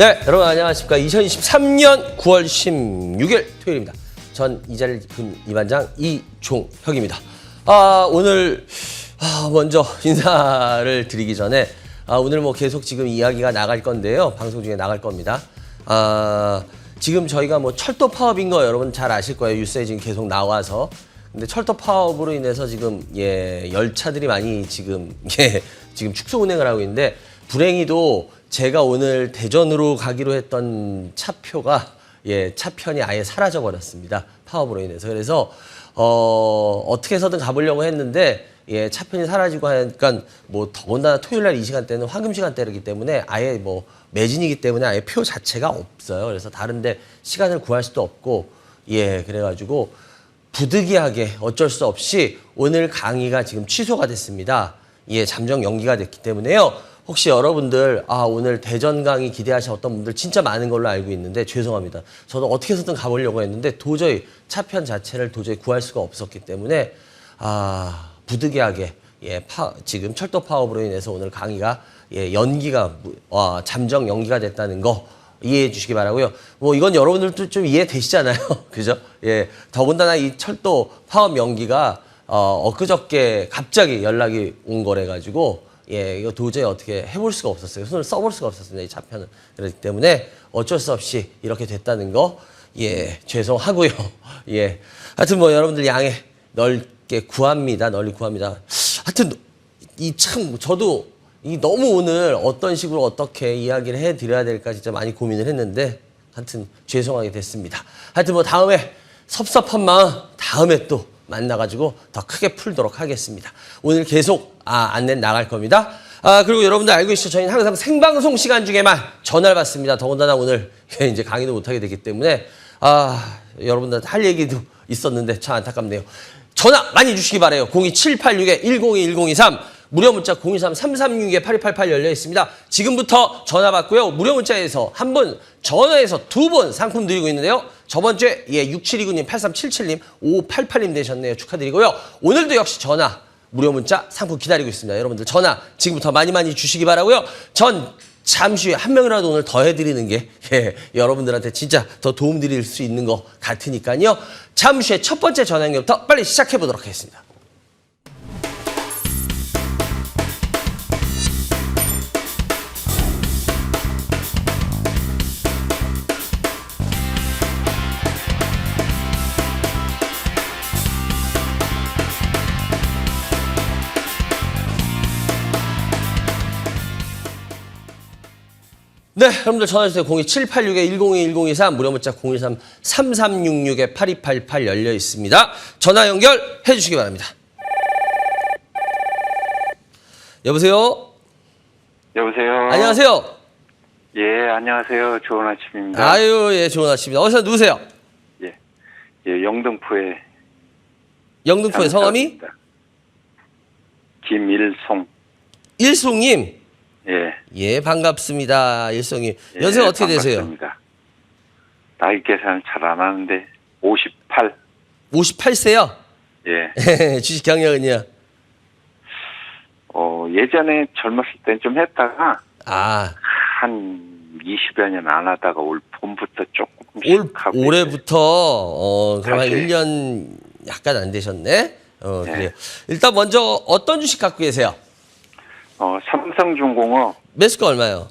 네, 여러분 안녕하십니까. 2023년 9월 16일 토요일입니다. 전 이 자리를 금 이반장 이종혁입니다. 오늘 먼저 인사를 드리기 전에 오늘 뭐 계속 지금 이야기가 나갈 건데요. 방송 중에 나갈 겁니다. 지금 저희가 뭐 철도 파업인 거 여러분 잘 아실 거예요. 뉴스에 지금 계속 나와서. 근데 철도 파업으로 인해서 지금 열차들이 많이 지금 축소 운행을 하고 있는데, 불행히도 제가 오늘 대전으로 가기로 했던 차표가 차편이 아예 사라져 버렸습니다. 파업으로 인해서. 그래서 어떻게 해서든 가보려고 했는데 차편이 사라지고 하니까 뭐 더군다나 토요일 날 이 시간대는 황금 시간대이기 때문에 아예 뭐 매진이기 때문에 아예 표 자체가 없어요. 그래서 다른데 시간을 구할 수도 없고 그래가지고 부득이하게 어쩔 수 없이 오늘 강의가 지금 취소가 됐습니다. 잠정 연기가 됐기 때문에요. 혹시 여러분들 오늘 대전 강의 기대하신 어떤 분들 진짜 많은 걸로 알고 있는데 죄송합니다. 저도 어떻게 해서든 가보려고 했는데 도저히 차편 자체를 도저히 구할 수가 없었기 때문에 부득이하게 지금 철도 파업으로 인해서 오늘 강의가 연기가 잠정 연기가 됐다는 거 이해해 주시기 바라고요. 뭐 이건 여러분들도 좀 이해되시잖아요. 그죠? 더군다나 이 철도 파업 연기가 엊그저께 갑자기 연락이 온 거래 가지고 이거 도저히 어떻게 해볼 수가 없었어요. 손을 써볼 수가 없었습니다. 이 차편은. 그렇기 때문에 어쩔 수 없이 이렇게 됐다는 거 죄송하고요. 하여튼 뭐 여러분들 양해 넓게 구합니다. 널리 구합니다. 하여튼 저도 너무 오늘 어떤 식으로 어떻게 이야기를 해드려야 될까 진짜 많이 고민을 했는데 하여튼 죄송하게 됐습니다. 하여튼 뭐 다음에 섭섭한 마음 다음에 또 만나가지고 더 크게 풀도록 하겠습니다. 오늘 계속 안내 나갈 겁니다. 그리고 여러분들 알고 계시죠? 저희는 항상 생방송 시간 중에만 전화를 받습니다. 더군다나 오늘 이제 강의도 못하게 됐기 때문에 여러분들한테 할 얘기도 있었는데 참 안타깝네요. 전화 많이 주시기 바라요. 02786-1021-023 무료 문자 023-336-8288 열려 있습니다. 지금부터 전화 받고요. 무료 문자에서 한 분, 전화해서 두 분 상품 드리고 있는데요. 저번 주에 6729님, 8377님, 5588님 되셨네요. 축하드리고요. 오늘도 역시 전화, 무료 문자 상품 기다리고 있습니다. 여러분들 전화 지금부터 많이 주시기 바라고요. 전 잠시 후에 한 명이라도 오늘 더 해드리는 게 여러분들한테 진짜 더 도움 드릴 수 있는 것 같으니까요. 잠시 후에 첫 번째 전화 연결부터 빨리 시작해 보도록 하겠습니다. 네, 여러분들 전화주세요. 02786-1021-023 무료 문자 013-3366-8288 열려 있습니다. 전화 연결해 주시기 바랍니다. 여보세요? 여보세요? 안녕하세요? 안녕하세요. 좋은 아침입니다. 아유, 좋은 아침입니다. 어디서 누구세요? 영등포에. 영등포의 성함이? 김일송. 일송님? 반갑습니다. 일송님. 연세가 어떻게 반갑습니다. 되세요? 나이 계산 잘 안 하는데 58. 58세요? 주식 경력은요? 예전에 젊었을 땐 좀 했다가 한 20여 년 안 하다가 올 봄부터 조금씩 하고 올해부터 그럼 한 1년 약간 안 되셨네? 그래요. 일단 먼저 어떤 주식 갖고 계세요? 삼성중공업 매수가 얼마요?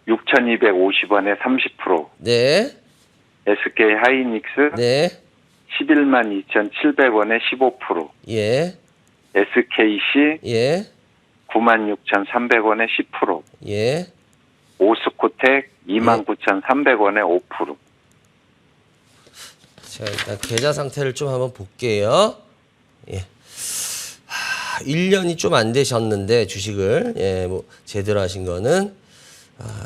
6,250원에 30%. 네. SK 하이닉스 112,700원에 15%. SKC 96,300원에 10%. 오스코텍 29,300원에 5%. 제가 일단 계좌 상태를 좀 한번 볼게요. 1년이 좀 안 되셨는데 주식을 뭐 제대로 하신 거는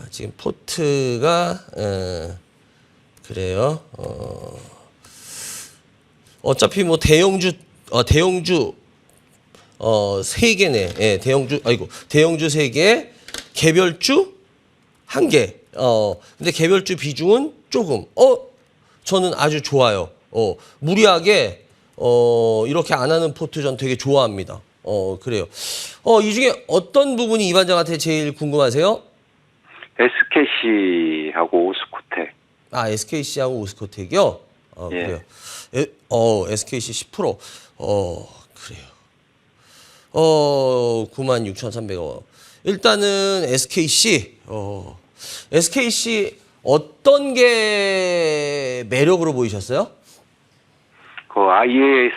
지금 포트가 그래요. 어차피 뭐 대형주 3개네. 대형주 3개, 개별주 1개. 근데 개별주 비중은 조금 저는 아주 좋아요. 무리하게 이렇게 안 하는 포트 전 되게 좋아합니다. 그래요. 이 중에 어떤 부분이 이 반장한테 제일 궁금하세요? SKC하고 오스코텍. 아, SKC하고 오스코텍이요? 예. 그래요. SKC 10%. 그래요. 96,300원. 일단은 SKC 어떤 게 매력으로 보이셨어요? 그 IASC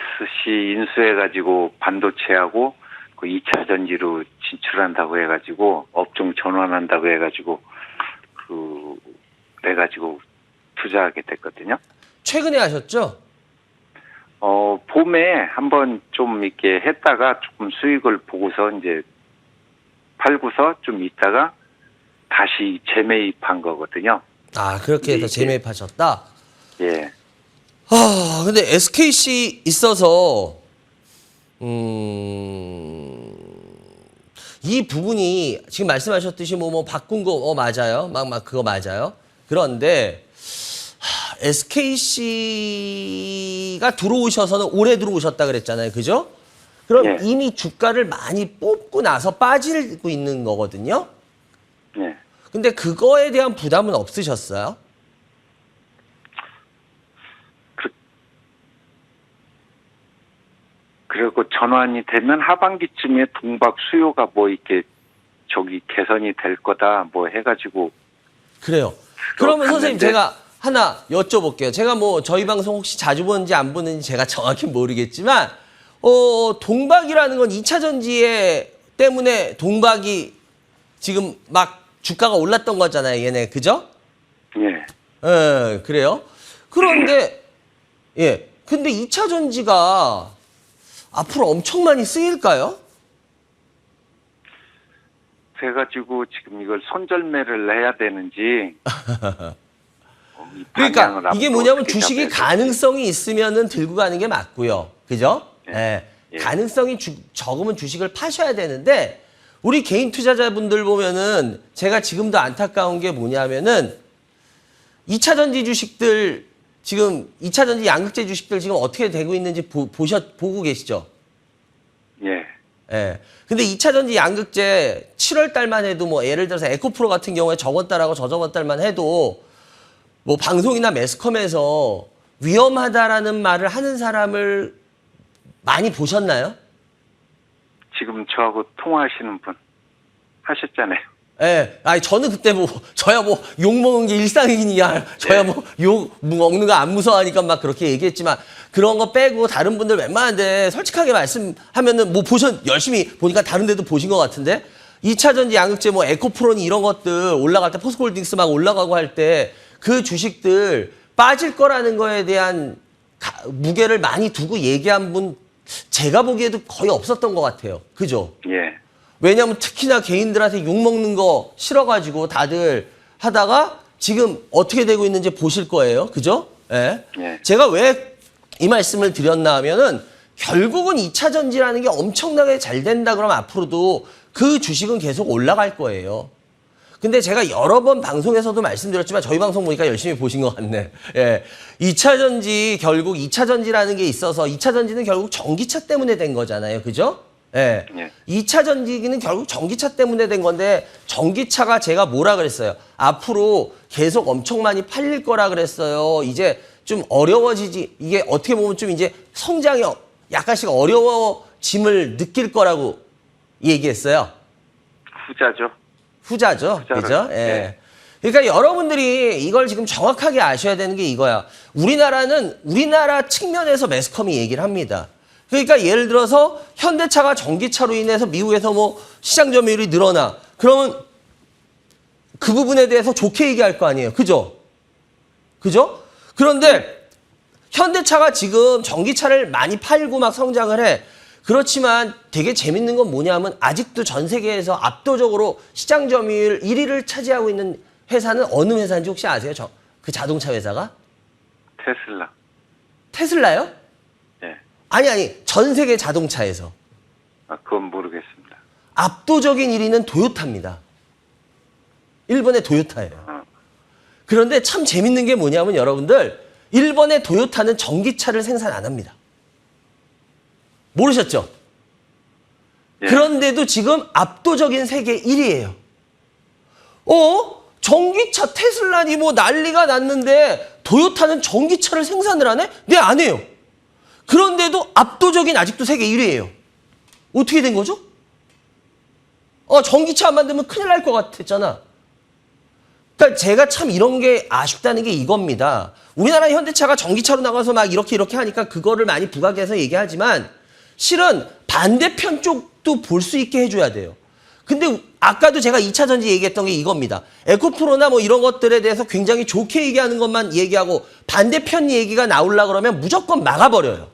인수해가지고 반도체하고 그 2차 전지로 진출한다고 해가지고 업종 전환한다고 해가지고 그래가지고 투자하게 됐거든요. 최근에 하셨죠? 봄에 한번 좀 이렇게 했다가 조금 수익을 보고서 이제 팔고서 좀 있다가 다시 재매입한 거거든요. 아, 그렇게 해서 재매입하셨다? 예. 근데 SKC 있어서, 이 부분이 지금 말씀하셨듯이 뭐 바꾼 거, 맞아요. 막 그거 맞아요. 그런데, SKC가 들어오셔서는 올해 들어오셨다 그랬잖아요. 그죠? 그럼 예. 이미 주가를 많이 뽑고 나서 빠지고 있는 거거든요. 예. 근데 그거에 대한 부담은 없으셨어요? 그리고 전환이 되면 하반기쯤에 동박 수요가 뭐 이렇게 개선이 될 거다 뭐 해가지고. 그래요. 그러면 갔는데, 선생님 제가 하나 여쭤볼게요. 제가 뭐 저희 방송 혹시 자주 보는지 안 보는지 제가 정확히 모르겠지만 동박이라는 건 2차 전지에 때문에 동박이 지금 막 주가가 올랐던 거잖아요. 얘네. 그죠? 예. 그래요. 그런데 예. 근데 2차 전지가 앞으로 엄청 많이 쓰일까요? 그래가지고 지금 이걸 손절매를 해야 되는지. 이 그러니까 방향을 이게 앞으로 뭐냐면 어떻게 주식이 잡아야 될지. 가능성이 있으면은 들고 가는 게 맞고요. 그죠? 예. 예. 가능성이 적으면 주식을 파셔야 되는데 우리 개인 투자자분들 보면은 제가 지금도 안타까운 게 뭐냐면은 2차 전지 주식들 지금 2차 전지 양극재 주식들 지금 어떻게 되고 있는지 보고 계시죠? 예. 예. 근데 2차 전지 양극재 7월 달만 해도 뭐 예를 들어서 에코프로 같은 경우에 저번 달하고 저저번 달만 해도 뭐 방송이나 매스컴에서 위험하다라는 말을 하는 사람을 많이 보셨나요? 지금 저하고 통화하시는 분 하셨잖아요. 예. 아니, 저는 그때 저야 욕먹은 게 일상이냐, 저야 욕 먹는 거 안 무서워하니까 막 그렇게 얘기했지만, 그런 거 빼고 다른 분들 웬만한데 솔직하게 말씀하면은 열심히 보니까 다른 데도 보신 것 같은데, 2차 전지 양극재 에코프로니 이런 것들 올라갈 때 포스코홀딩스 막 올라가고 할 때 그 주식들 빠질 거라는 거에 대한 무게를 많이 두고 얘기한 분 제가 보기에도 거의 없었던 것 같아요. 그죠? 예. 왜냐하면 특히나 개인들한테 욕먹는 거 싫어가지고 다들 하다가 지금 어떻게 되고 있는지 보실 거예요. 그죠? 예. 예. 제가 왜 이 말씀을 드렸나 하면은 결국은 2차 전지라는 게 엄청나게 잘 된다 그러면 앞으로도 그 주식은 계속 올라갈 거예요. 근데 제가 여러 번 방송에서도 말씀드렸지만 저희 방송 보니까 열심히 보신 것 같네. 예. 2차 전지, 결국 2차 전지라는 게 있어서 2차 전지는 결국 전기차 때문에 된 거잖아요. 그죠? 예. 예. 2차 전지기는 결국 전기차 때문에 된 건데 전기차가 제가 뭐라 그랬어요? 앞으로 계속 엄청 많이 팔릴 거라 그랬어요. 이제 좀 어려워지지, 이게 어떻게 보면 좀 이제 성장이 약간씩 어려워짐을 느낄 거라고 얘기했어요. 후자죠. 그죠? 예. 네. 그러니까 여러분들이 이걸 지금 정확하게 아셔야 되는 게 이거야. 우리나라 측면에서 매스컴이 얘기를 합니다. 그러니까 예를 들어서 현대차가 전기차로 인해서 미국에서 시장 점유율이 늘어나. 그러면 그 부분에 대해서 좋게 얘기할 거 아니에요. 그죠? 그죠? 그런데 현대차가 지금 전기차를 많이 팔고 막 성장을 해. 그렇지만 되게 재밌는 건 뭐냐면 아직도 전 세계에서 압도적으로 시장 점유율 1위를 차지하고 있는 회사는 어느 회사인지 혹시 아세요? 그 자동차 회사가? 테슬라. 테슬라요? 예. 아니. 전 세계 자동차에서. 그건 모르겠습니다. 압도적인 1위는 도요타입니다. 일본의 도요타예요. 그런데 참 재밌는 게 뭐냐면 여러분들, 일본의 도요타는 전기차를 생산 안 합니다. 모르셨죠? 예. 그런데도 지금 압도적인 세계 1위예요. 전기차 테슬라니 뭐 난리가 났는데 도요타는 전기차를 생산을 하네? 네, 안 해요. 그런데도 압도적인 아직도 세계 1위예요. 어떻게 된 거죠? 전기차 안 만들면 큰일 날 것 같았잖아. 그러니까 제가 참 이런 게 아쉽다는 게 이겁니다. 우리나라 현대차가 전기차로 나가서 막 이렇게 하니까 그거를 많이 부각해서 얘기하지만 실은 반대편 쪽도 볼 수 있게 해줘야 돼요. 근데 아까도 제가 2차 전지 얘기했던 게 이겁니다. 에코프로나 뭐 이런 것들에 대해서 굉장히 좋게 얘기하는 것만 얘기하고 반대편 얘기가 나오려고 그러면 무조건 막아버려요.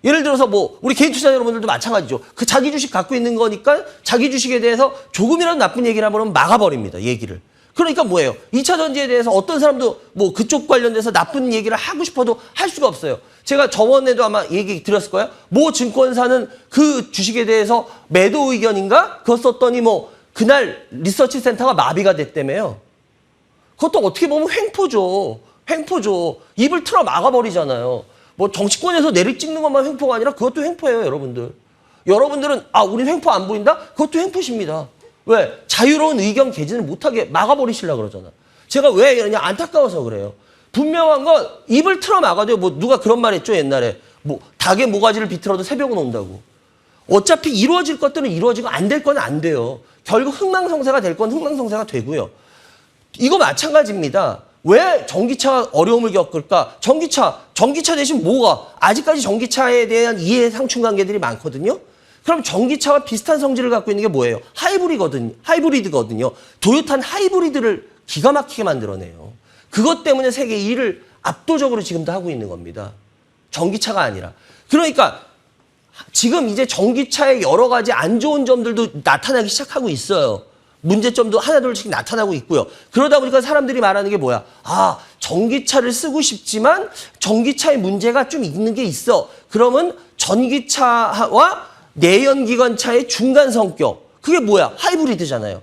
예를 들어서 뭐 우리 개인 투자 여러분들도 마찬가지죠. 그 자기 주식 갖고 있는 거니까 자기 주식에 대해서 조금이라도 나쁜 얘기를 하면 막아버립니다. 얘기를. 그러니까 뭐예요? 2차 전지에 대해서 어떤 사람도 뭐 그쪽 관련돼서 나쁜 얘기를 하고 싶어도 할 수가 없어요. 제가 저번에도 아마 얘기 드렸을 거예요. 모 증권사는 그 주식에 대해서 매도 의견인가? 그거 썼더니 뭐 그날 리서치 센터가 마비가 됐다며요. 그것도 어떻게 보면 횡포죠. 횡포죠. 입을 틀어 막아버리잖아요. 뭐 정치권에서 내리 찍는 것만 횡포가 아니라 그것도 횡포예요, 여러분들. 여러분들은 우린 횡포 안 보인다? 그것도 횡포십니다. 왜? 자유로운 의견 개진을 못하게 막아버리시려고 그러잖아. 제가 왜 이러냐? 안타까워서 그래요. 분명한 건 입을 틀어 막아도요. 뭐 누가 그런 말 했죠, 옛날에. 뭐 닭의 모가지를 비틀어도 새벽은 온다고. 어차피 이루어질 것들은 이루어지고 안 될 건 안 돼요. 결국 흥망성쇠가 될 건 흥망성쇠가 되고요. 이거 마찬가지입니다. 왜 전기차가 어려움을 겪을까? 전기차 대신 뭐가? 아직까지 전기차에 대한 이해 상충관계들이 많거든요. 그럼 전기차와 비슷한 성질을 갖고 있는 게 뭐예요? 하이브리드거든요. 도요타는 하이브리드를 기가 막히게 만들어내요. 그것 때문에 세계 1위를 압도적으로 지금도 하고 있는 겁니다. 전기차가 아니라. 그러니까 지금 이제 전기차의 여러 가지 안 좋은 점들도 나타나기 시작하고 있어요. 문제점도 하나둘씩 나타나고 있고요. 그러다 보니까 사람들이 말하는 게 뭐야? 전기차를 쓰고 싶지만 전기차의 문제가 좀 있는 게 있어. 그러면 전기차와 내연기관차의 중간 성격. 그게 뭐야? 하이브리드잖아요.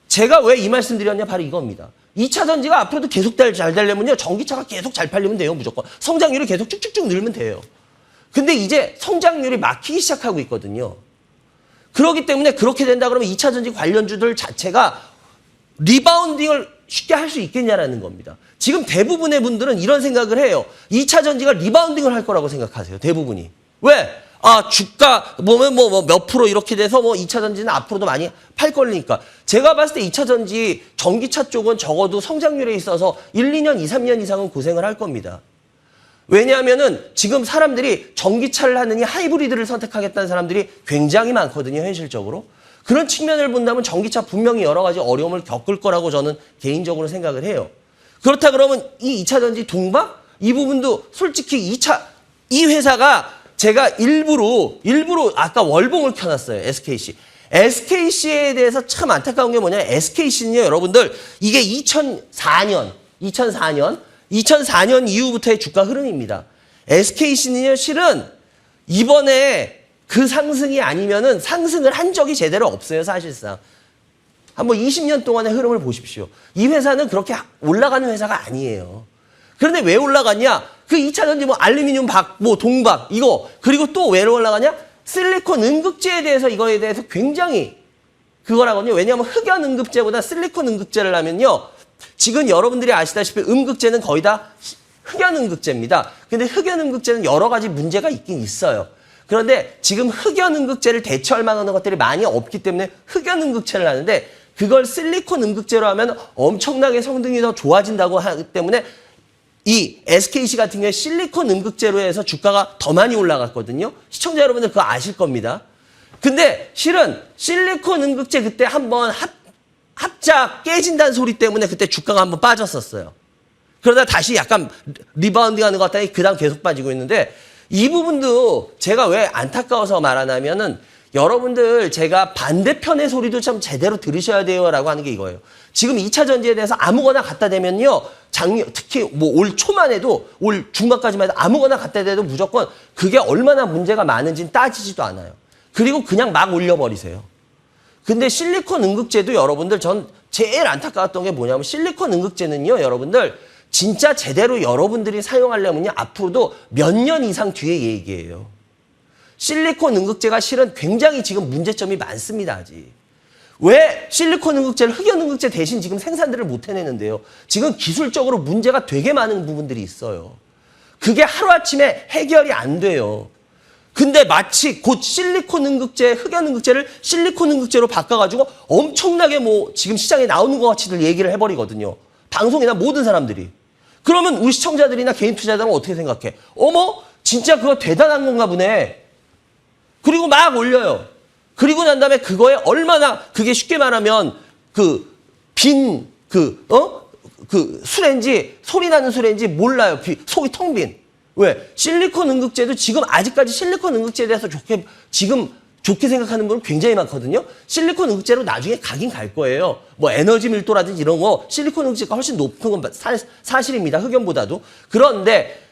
제가 왜 이 말씀 드렸냐? 바로 이겁니다. 2차 전지가 앞으로도 계속 잘 되려면요. 전기차가 계속 잘 팔리면 돼요. 무조건. 성장률이 계속 쭉쭉쭉 늘면 돼요. 근데 이제 성장률이 막히기 시작하고 있거든요. 그렇기 때문에 그렇게 된다 그러면 2차 전지 관련주들 자체가 리바운딩을 쉽게 할 수 있겠냐라는 겁니다. 지금 대부분의 분들은 이런 생각을 해요. 2차 전지가 리바운딩을 할 거라고 생각하세요. 대부분이. 왜? 주가 보면 뭐 몇 프로 이렇게 돼서 뭐 2차 전지는 앞으로도 많이 팔 거니까. 제가 봤을 때 2차 전지 전기차 쪽은 적어도 성장률에 있어서 1, 2년, 2, 3년 이상은 고생을 할 겁니다. 왜냐하면은 지금 사람들이 전기차를 하느니 하이브리드를 선택하겠다는 사람들이 굉장히 많거든요, 현실적으로. 그런 측면을 본다면 전기차 분명히 여러 가지 어려움을 겪을 거라고 저는 개인적으로 생각을 해요. 그렇다 그러면 이 2차 전지 동박? 이 부분도 솔직히 이 회사가 제가 일부러 아까 월봉을 켜놨어요, SKC. SKC에 대해서 참 안타까운 게 뭐냐면 SKC는요, 여러분들 이게 2004년 이후부터의 주가 흐름입니다. SKC는요, 실은 이번에 그 상승이 아니면은 상승을 한 적이 제대로 없어요, 사실상. 한번 20년 동안의 흐름을 보십시오. 이 회사는 그렇게 올라가는 회사가 아니에요. 그런데 왜 올라갔냐? 그 2차 전지 뭐 알루미늄 동박 이거 그리고 또 왜 올라가냐? 실리콘 응급제에 대해서 이거에 대해서 굉장히 그거라거든요. 왜냐하면 흑연 응급제보다 실리콘 응급제를 하면요. 지금 여러분들이 아시다시피 음극제는 거의 다 흑연 응급제입니다. 근데 흑연 응급제는 여러 가지 문제가 있긴 있어요. 그런데 지금 흑연 응급제를 대처할 만한 것들이 많이 없기 때문에 흑연 응급제를 하는데 그걸 실리콘 응급제로 하면 엄청나게 성능이 더 좋아진다고 하기 때문에 이 SKC 같은 경우에 실리콘 응급제로 해서 주가가 더 많이 올라갔거든요. 시청자 여러분들 그거 아실 겁니다. 근데 실은 실리콘 응급제 그때 한번 합작 깨진다는 소리 때문에 그때 주가가 한번 빠졌었어요. 그러다 다시 약간 리바운딩 하는 것 같다니 그다음 계속 빠지고 있는데 이 부분도 제가 왜 안타까워서 말하냐면은 여러분들 제가 반대편의 소리도 참 제대로 들으셔야 돼요라고 하는 게 이거예요. 지금 2차 전지에 대해서 아무거나 갖다 대면요. 특히 뭐 올 초만 해도 올 중반까지만 해도 아무거나 갖다 대도 무조건 그게 얼마나 문제가 많은지는 따지지도 않아요. 그리고 그냥 막 올려버리세요. 근데 실리콘 응급제도 여러분들 전 제일 안타까웠던 게 뭐냐면 실리콘 응급제는요. 여러분들 진짜 제대로 여러분들이 사용하려면요. 앞으로도 몇 년 이상 뒤에 얘기예요. 실리콘 응급제가 실은 굉장히 지금 문제점이 많습니다. 아직. 왜 실리콘 응급제를 흑연 응급제 대신 지금 생산들을 못 해내는데요. 지금 기술적으로 문제가 되게 많은 부분들이 있어요. 그게 하루아침에 해결이 안 돼요. 근데 마치 곧 실리콘 응급제, 흑연 응급제를 실리콘 응급제로 바꿔가지고 엄청나게 뭐 지금 시장에 나오는 것 같이들 얘기를 해버리거든요. 방송이나 모든 사람들이. 그러면 우리 시청자들이나 개인 투자자들은 어떻게 생각해? 어머, 진짜 그거 대단한 건가 보네. 그리고 막 올려요. 그리고 난 다음에 그거에 얼마나, 그게 쉽게 말하면 술인지, 소리 나는 술인지 몰라요. 속이 텅 빈. 왜? 실리콘 응급제도 지금 아직까지 실리콘 응급제에 대해서 좋게 생각하는 분은 굉장히 많거든요. 실리콘 응급제로 나중에 가긴 갈 거예요. 뭐 에너지 밀도라든지 이런 거 실리콘 응급제가 훨씬 높은 건 사실입니다. 흑연보다도. 그런데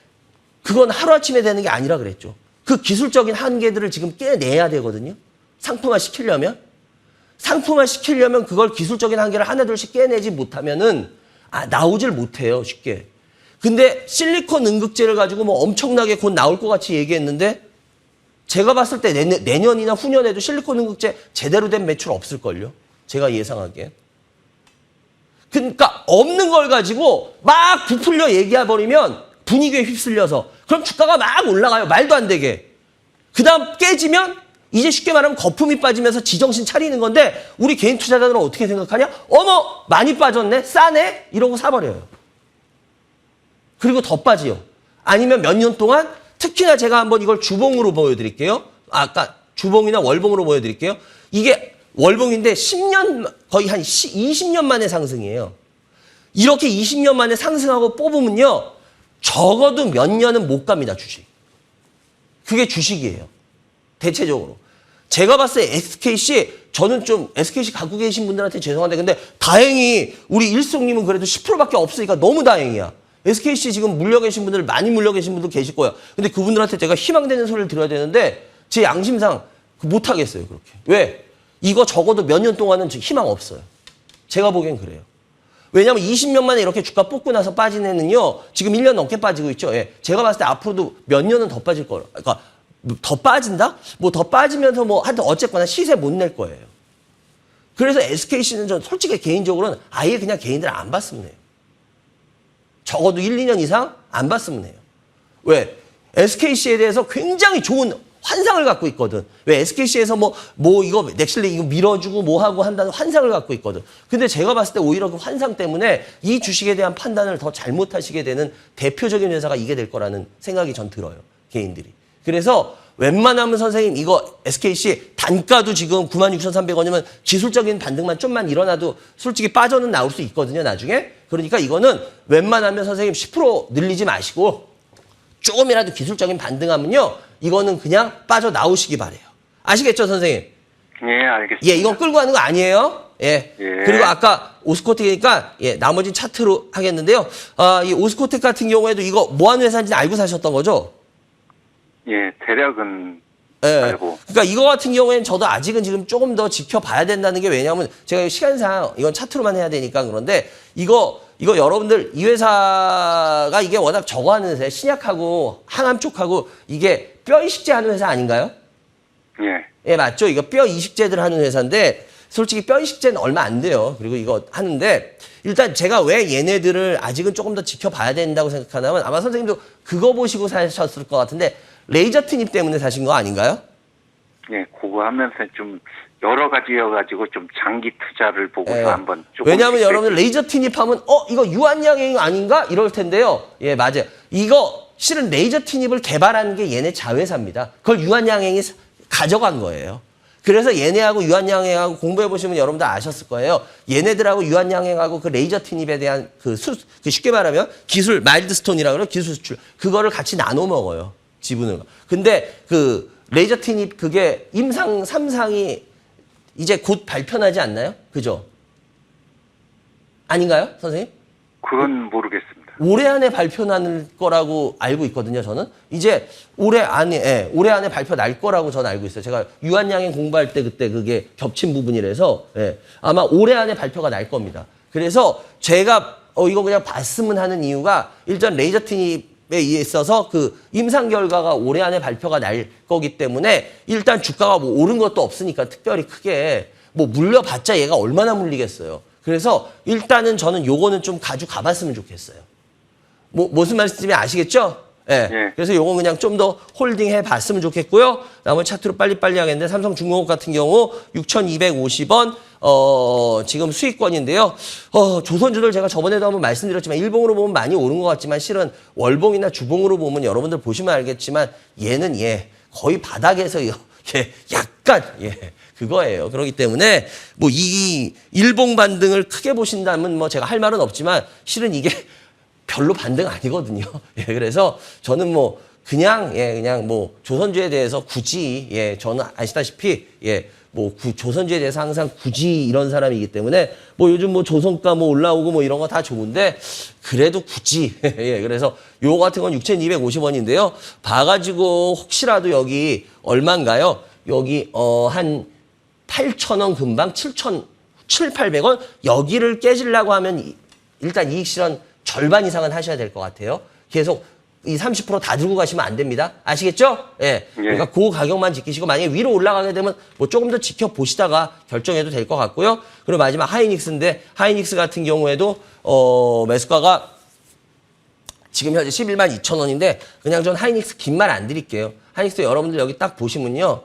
그건 하루아침에 되는 게 아니라 그랬죠. 그 기술적인 한계들을 지금 깨내야 되거든요. 상품화 시키려면. 상품화 시키려면 그걸 기술적인 한계를 하나둘씩 깨내지 못하면은 나오질 못해요. 쉽게. 근데 실리콘 응급제를 가지고 뭐 엄청나게 곧 나올 것 같이 얘기했는데 제가 봤을 때 내년이나 후년에도 실리콘 응급제 제대로 된 매출 없을걸요. 제가 예상하기엔. 그러니까 없는 걸 가지고 막 부풀려 얘기해버리면 분위기에 휩쓸려서 그럼 주가가 막 올라가요. 말도 안 되게. 그 다음 깨지면 이제 쉽게 말하면 거품이 빠지면서 지정신 차리는 건데 우리 개인 투자자들은 어떻게 생각하냐? 어머 많이 빠졌네? 싸네? 이러고 사버려요. 그리고 더 빠지요. 아니면 몇 년 동안 특히나 제가 한번 이걸 주봉으로 보여드릴게요. 아까 주봉이나 월봉으로 보여드릴게요. 이게 월봉인데 10년 거의 한 20년 만의 상승이에요. 이렇게 20년 만에 상승하고 뽑으면요. 적어도 몇 년은 못 갑니다. 주식. 그게 주식이에요. 대체적으로. 제가 봤을 때 SKC 저는 좀 SKC 갖고 계신 분들한테 죄송한데 근데 다행히 우리 일송님은 그래도 10%밖에 없으니까 너무 다행이야. SKC 지금 물려 계신 분들 많이 물려 계신 분들 계실 거예요. 근데 그분들한테 제가 희망되는 소리를 드려야 되는데 제 양심상 못 하겠어요. 그렇게. 왜? 이거 적어도 몇 년 동안은 희망 없어요. 제가 보기엔 그래요. 왜냐하면 20년 만에 이렇게 주가 뽑고 나서 빠진 애는요. 지금 1년 넘게 빠지고 있죠. 예. 제가 봤을 때 앞으로도 몇 년은 더 빠질 거예요. 그러니까 더 빠진다? 뭐 더 빠지면서 뭐 하여튼 어쨌거나 시세 못 낼 거예요. 그래서 SKC는 전 솔직히 개인적으로는 아예 그냥 개인들 안 봤으면 해요. 적어도 1, 2년 이상 안 봤으면 해요. 왜? SKC에 대해서 굉장히 좋은 환상을 갖고 있거든. 왜? SKC에서 뭐 이거 넥슬레 이거 밀어주고 뭐 하고 한다는 환상을 갖고 있거든. 근데 제가 봤을 때 오히려 그 환상 때문에 이 주식에 대한 판단을 더 잘못하시게 되는 대표적인 회사가 이게 될 거라는 생각이 전 들어요. 개인들이. 그래서 웬만하면 선생님 이거 SKC 단가도 지금 96,300원이면 기술적인 반등만 좀만 일어나도 솔직히 빠져는 나올 수 있거든요. 나중에. 그러니까 이거는 웬만하면 선생님 10% 늘리지 마시고 조금이라도 기술적인 반등하면요. 이거는 그냥 빠져나오시기 바래요. 아시겠죠 선생님? 예, 알겠습니다. 예, 이건 끌고 가는 거 아니에요. 예. 예. 그리고 아까 오스코텍이니까 예, 나머지 차트로 하겠는데요. 이 오스코텍 같은 경우에도 이거 뭐 하는 회사인지 알고 사셨던 거죠? 예, 대략은 예. 알고. 그러니까 이거 같은 경우에는 저도 아직은 지금 조금 더 지켜봐야 된다는 게 왜냐하면 제가 시간상 이건 차트로만 해야 되니까 그런데 이거 여러분들 이 회사가 이게 워낙 저거 하는 회사예요. 신약하고 항암 쪽하고 이게 뼈 이식제 하는 회사 아닌가요? 예. 예, 맞죠? 이거 뼈 이식제들 하는 회사인데 솔직히 뼈 이식제는 얼마 안 돼요. 그리고 이거 하는데 일단 제가 왜 얘네들을 아직은 조금 더 지켜봐야 된다고 생각하냐면 아마 선생님도 그거 보시고 사셨을 것 같은데 레이저 트닙 때문에 사신 거 아닌가요? 예, 그거 하면서 좀 여러 가지여가지고 좀 장기 투자를 보고서 예. 한번 조금. 왜냐하면 여러분들 레이저 트닙 하면 이거 유한양행 아닌가? 이럴 텐데요. 예, 맞아요. 이거 실은 레이저 트닙을 개발하는 게 얘네 자회사입니다. 그걸 유한양행이 가져간 거예요. 그래서 얘네하고 유한양행하고 공부해 보시면 여러분들 아셨을 거예요. 얘네들하고 유한양행하고 그 레이저 트닙에 대한 그 쉽게 말하면 기술 마일드스톤이라고 그래요. 기술 수출 그거를 같이 나눠 먹어요. 지분을. 근데 그 레이저 트닙 그게 임상 3상이 이제 곧 발표나지 않나요? 그죠? 아닌가요, 선생님? 그건 모르겠습니다. 올해 안에 발표날 거라고 알고 있거든요, 저는. 이제 올해 안에 발표 날 거라고 저는 알고 있어요. 제가 유한양행 공부할 때 그때 그게 겹친 부분이라서 아마 올해 안에 발표가 날 겁니다. 그래서 제가 이거 그냥 봤으면 하는 이유가 일단 레이저 트닙에 있어서 그 임상 결과가 올해 안에 발표가 날 거기 때문에 일단 주가가 뭐 오른 것도 없으니까 특별히 크게 뭐 물려봤자 얘가 얼마나 물리겠어요. 그래서 일단은 저는 요거는 좀 가져가봤으면 좋겠어요. 뭐 무슨 말씀인지 아시겠죠? 예. 예. 그래서 요거 그냥 좀 더 홀딩해 봤으면 좋겠고요. 나머지 차트로 빨리빨리 하겠는데 삼성중공업 같은 경우 6,250원 지금 수익권인데요. 조선주들 제가 저번에도 한번 말씀드렸지만 일봉으로 보면 많이 오른 것 같지만 실은 월봉이나 주봉으로 보면 여러분들 보시면 알겠지만 얘는 거의 바닥에서 약간 그거예요. 그렇기 때문에 뭐 이 일봉 반등을 크게 보신다면 뭐 제가 할 말은 없지만 실은 이게 별로 반등 아니거든요. 그래서 저는 뭐 그냥 뭐 조선주에 대해서 굳이 저는 아시다시피 뭐 조선주에 대해서 항상 굳이 이런 사람이기 때문에 뭐 요즘 뭐 조선가 뭐 올라오고 뭐 이런 거 다 좋은데 그래도 굳이 그래서 요거 같은 건 6,250원인데요. 봐가지고 혹시라도 여기 얼마인가요? 여기 한 8,000원 금방 7,800원 여기를 깨지려고 하면 일단 이익 실현 절반 이상은 하셔야 될 것 같아요. 계속 이 30% 다 들고 가시면 안 됩니다. 아시겠죠? 그러니까 그 가격만 지키시고 만약에 위로 올라가게 되면 뭐 조금 더 지켜보시다가 결정해도 될 것 같고요. 그리고 마지막 하이닉스인데 하이닉스 같은 경우에도 매수가가 지금 현재 11만 2천 원인데 그냥 전 하이닉스 긴 말 안 드릴게요. 하이닉스 여러분들 여기 딱 보시면요.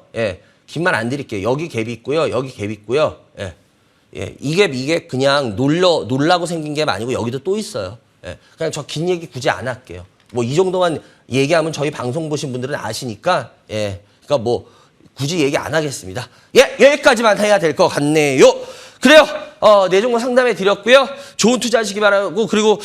긴 말 안 드릴게요. 여기 갭이 있고요. 여기 갭이 있고요. 이게 그냥 놀라고 생긴 갭 아니고 여기도 또 있어요. 그냥 저 긴 얘기 굳이 안 할게요. 뭐 이 정도만 얘기하면 저희 방송 보신 분들은 아시니까 그러니까 뭐 굳이 얘기 안 하겠습니다. 여기까지만 해야 될 것 같네요. 그래요. 내종목 상담해 드렸고요. 좋은 투자하시기 바라고 그리고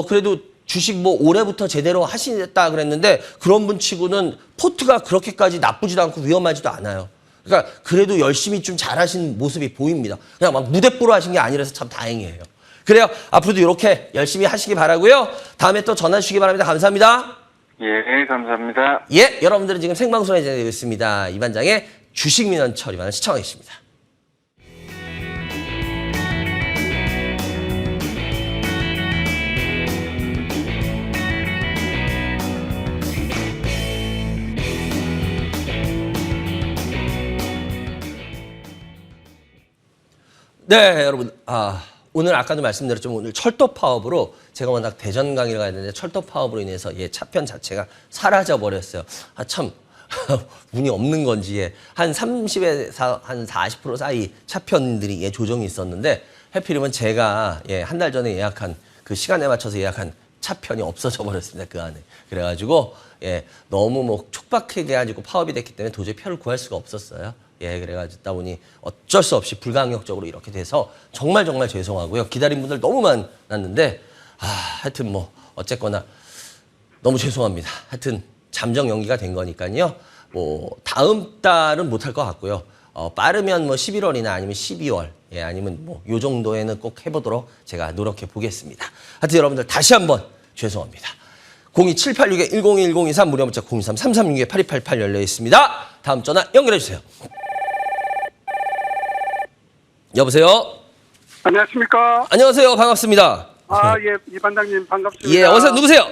그래도 주식 뭐 올해부터 제대로 하시겠다 그랬는데 그런 분 치고는 포트가 그렇게까지 나쁘지도 않고 위험하지도 않아요. 그러니까 그래도 열심히 좀 잘하신 모습이 보입니다. 그냥 막 무대뽀로 하신 게 아니라서 참 다행이에요. 그래요. 앞으로도 이렇게 열심히 하시기 바라고요. 다음에 또 전화 주시기 바랍니다. 감사합니다. 감사합니다. 여러분들은 지금 생방송에 진행되고 있습니다. 이 반장의 주식 민원 처리반을 시청하고 계십니다. 네, 여러분. 오늘 아까도 말씀드렸지만 오늘 철도 파업으로 제가 워낙 대전 강의를 가야 되는데 철도 파업으로 인해서 차편 자체가 사라져 버렸어요. 참 운이 없는 건지 한 30에서 한 40% 사이 차편들이 조정이 있었는데 하필이면 제가 한 달 전에 예약한 그 시간에 맞춰서 예약한 차편이 없어져 버렸습니다. 그 안에. 그래가지고 너무 뭐 촉박하게 가지고 파업이 됐기 때문에 도저히 표를 구할 수가 없었어요. 그래가지고 보니 어쩔 수 없이 불가항력적으로 이렇게 돼서 정말 죄송하고요. 기다린 분들 너무 많았는데 하여튼 뭐 어쨌거나 너무 죄송합니다. 하여튼 잠정 연기가 된 거니까요. 뭐 다음 달은 못할 것 같고요. 빠르면 뭐 11월이나 아니면 12월 아니면 뭐 요 정도에는 꼭 해보도록 제가 노력해 보겠습니다. 하여튼 여러분들 다시 한번 죄송합니다. 02786-1023 무료 문자 023-336-8288 열려 있습니다. 다음 전화 연결해 주세요. 여보세요? 안녕하십니까? 안녕하세요. 반갑습니다. 이 반장님 반갑습니다. 어서 누구세요?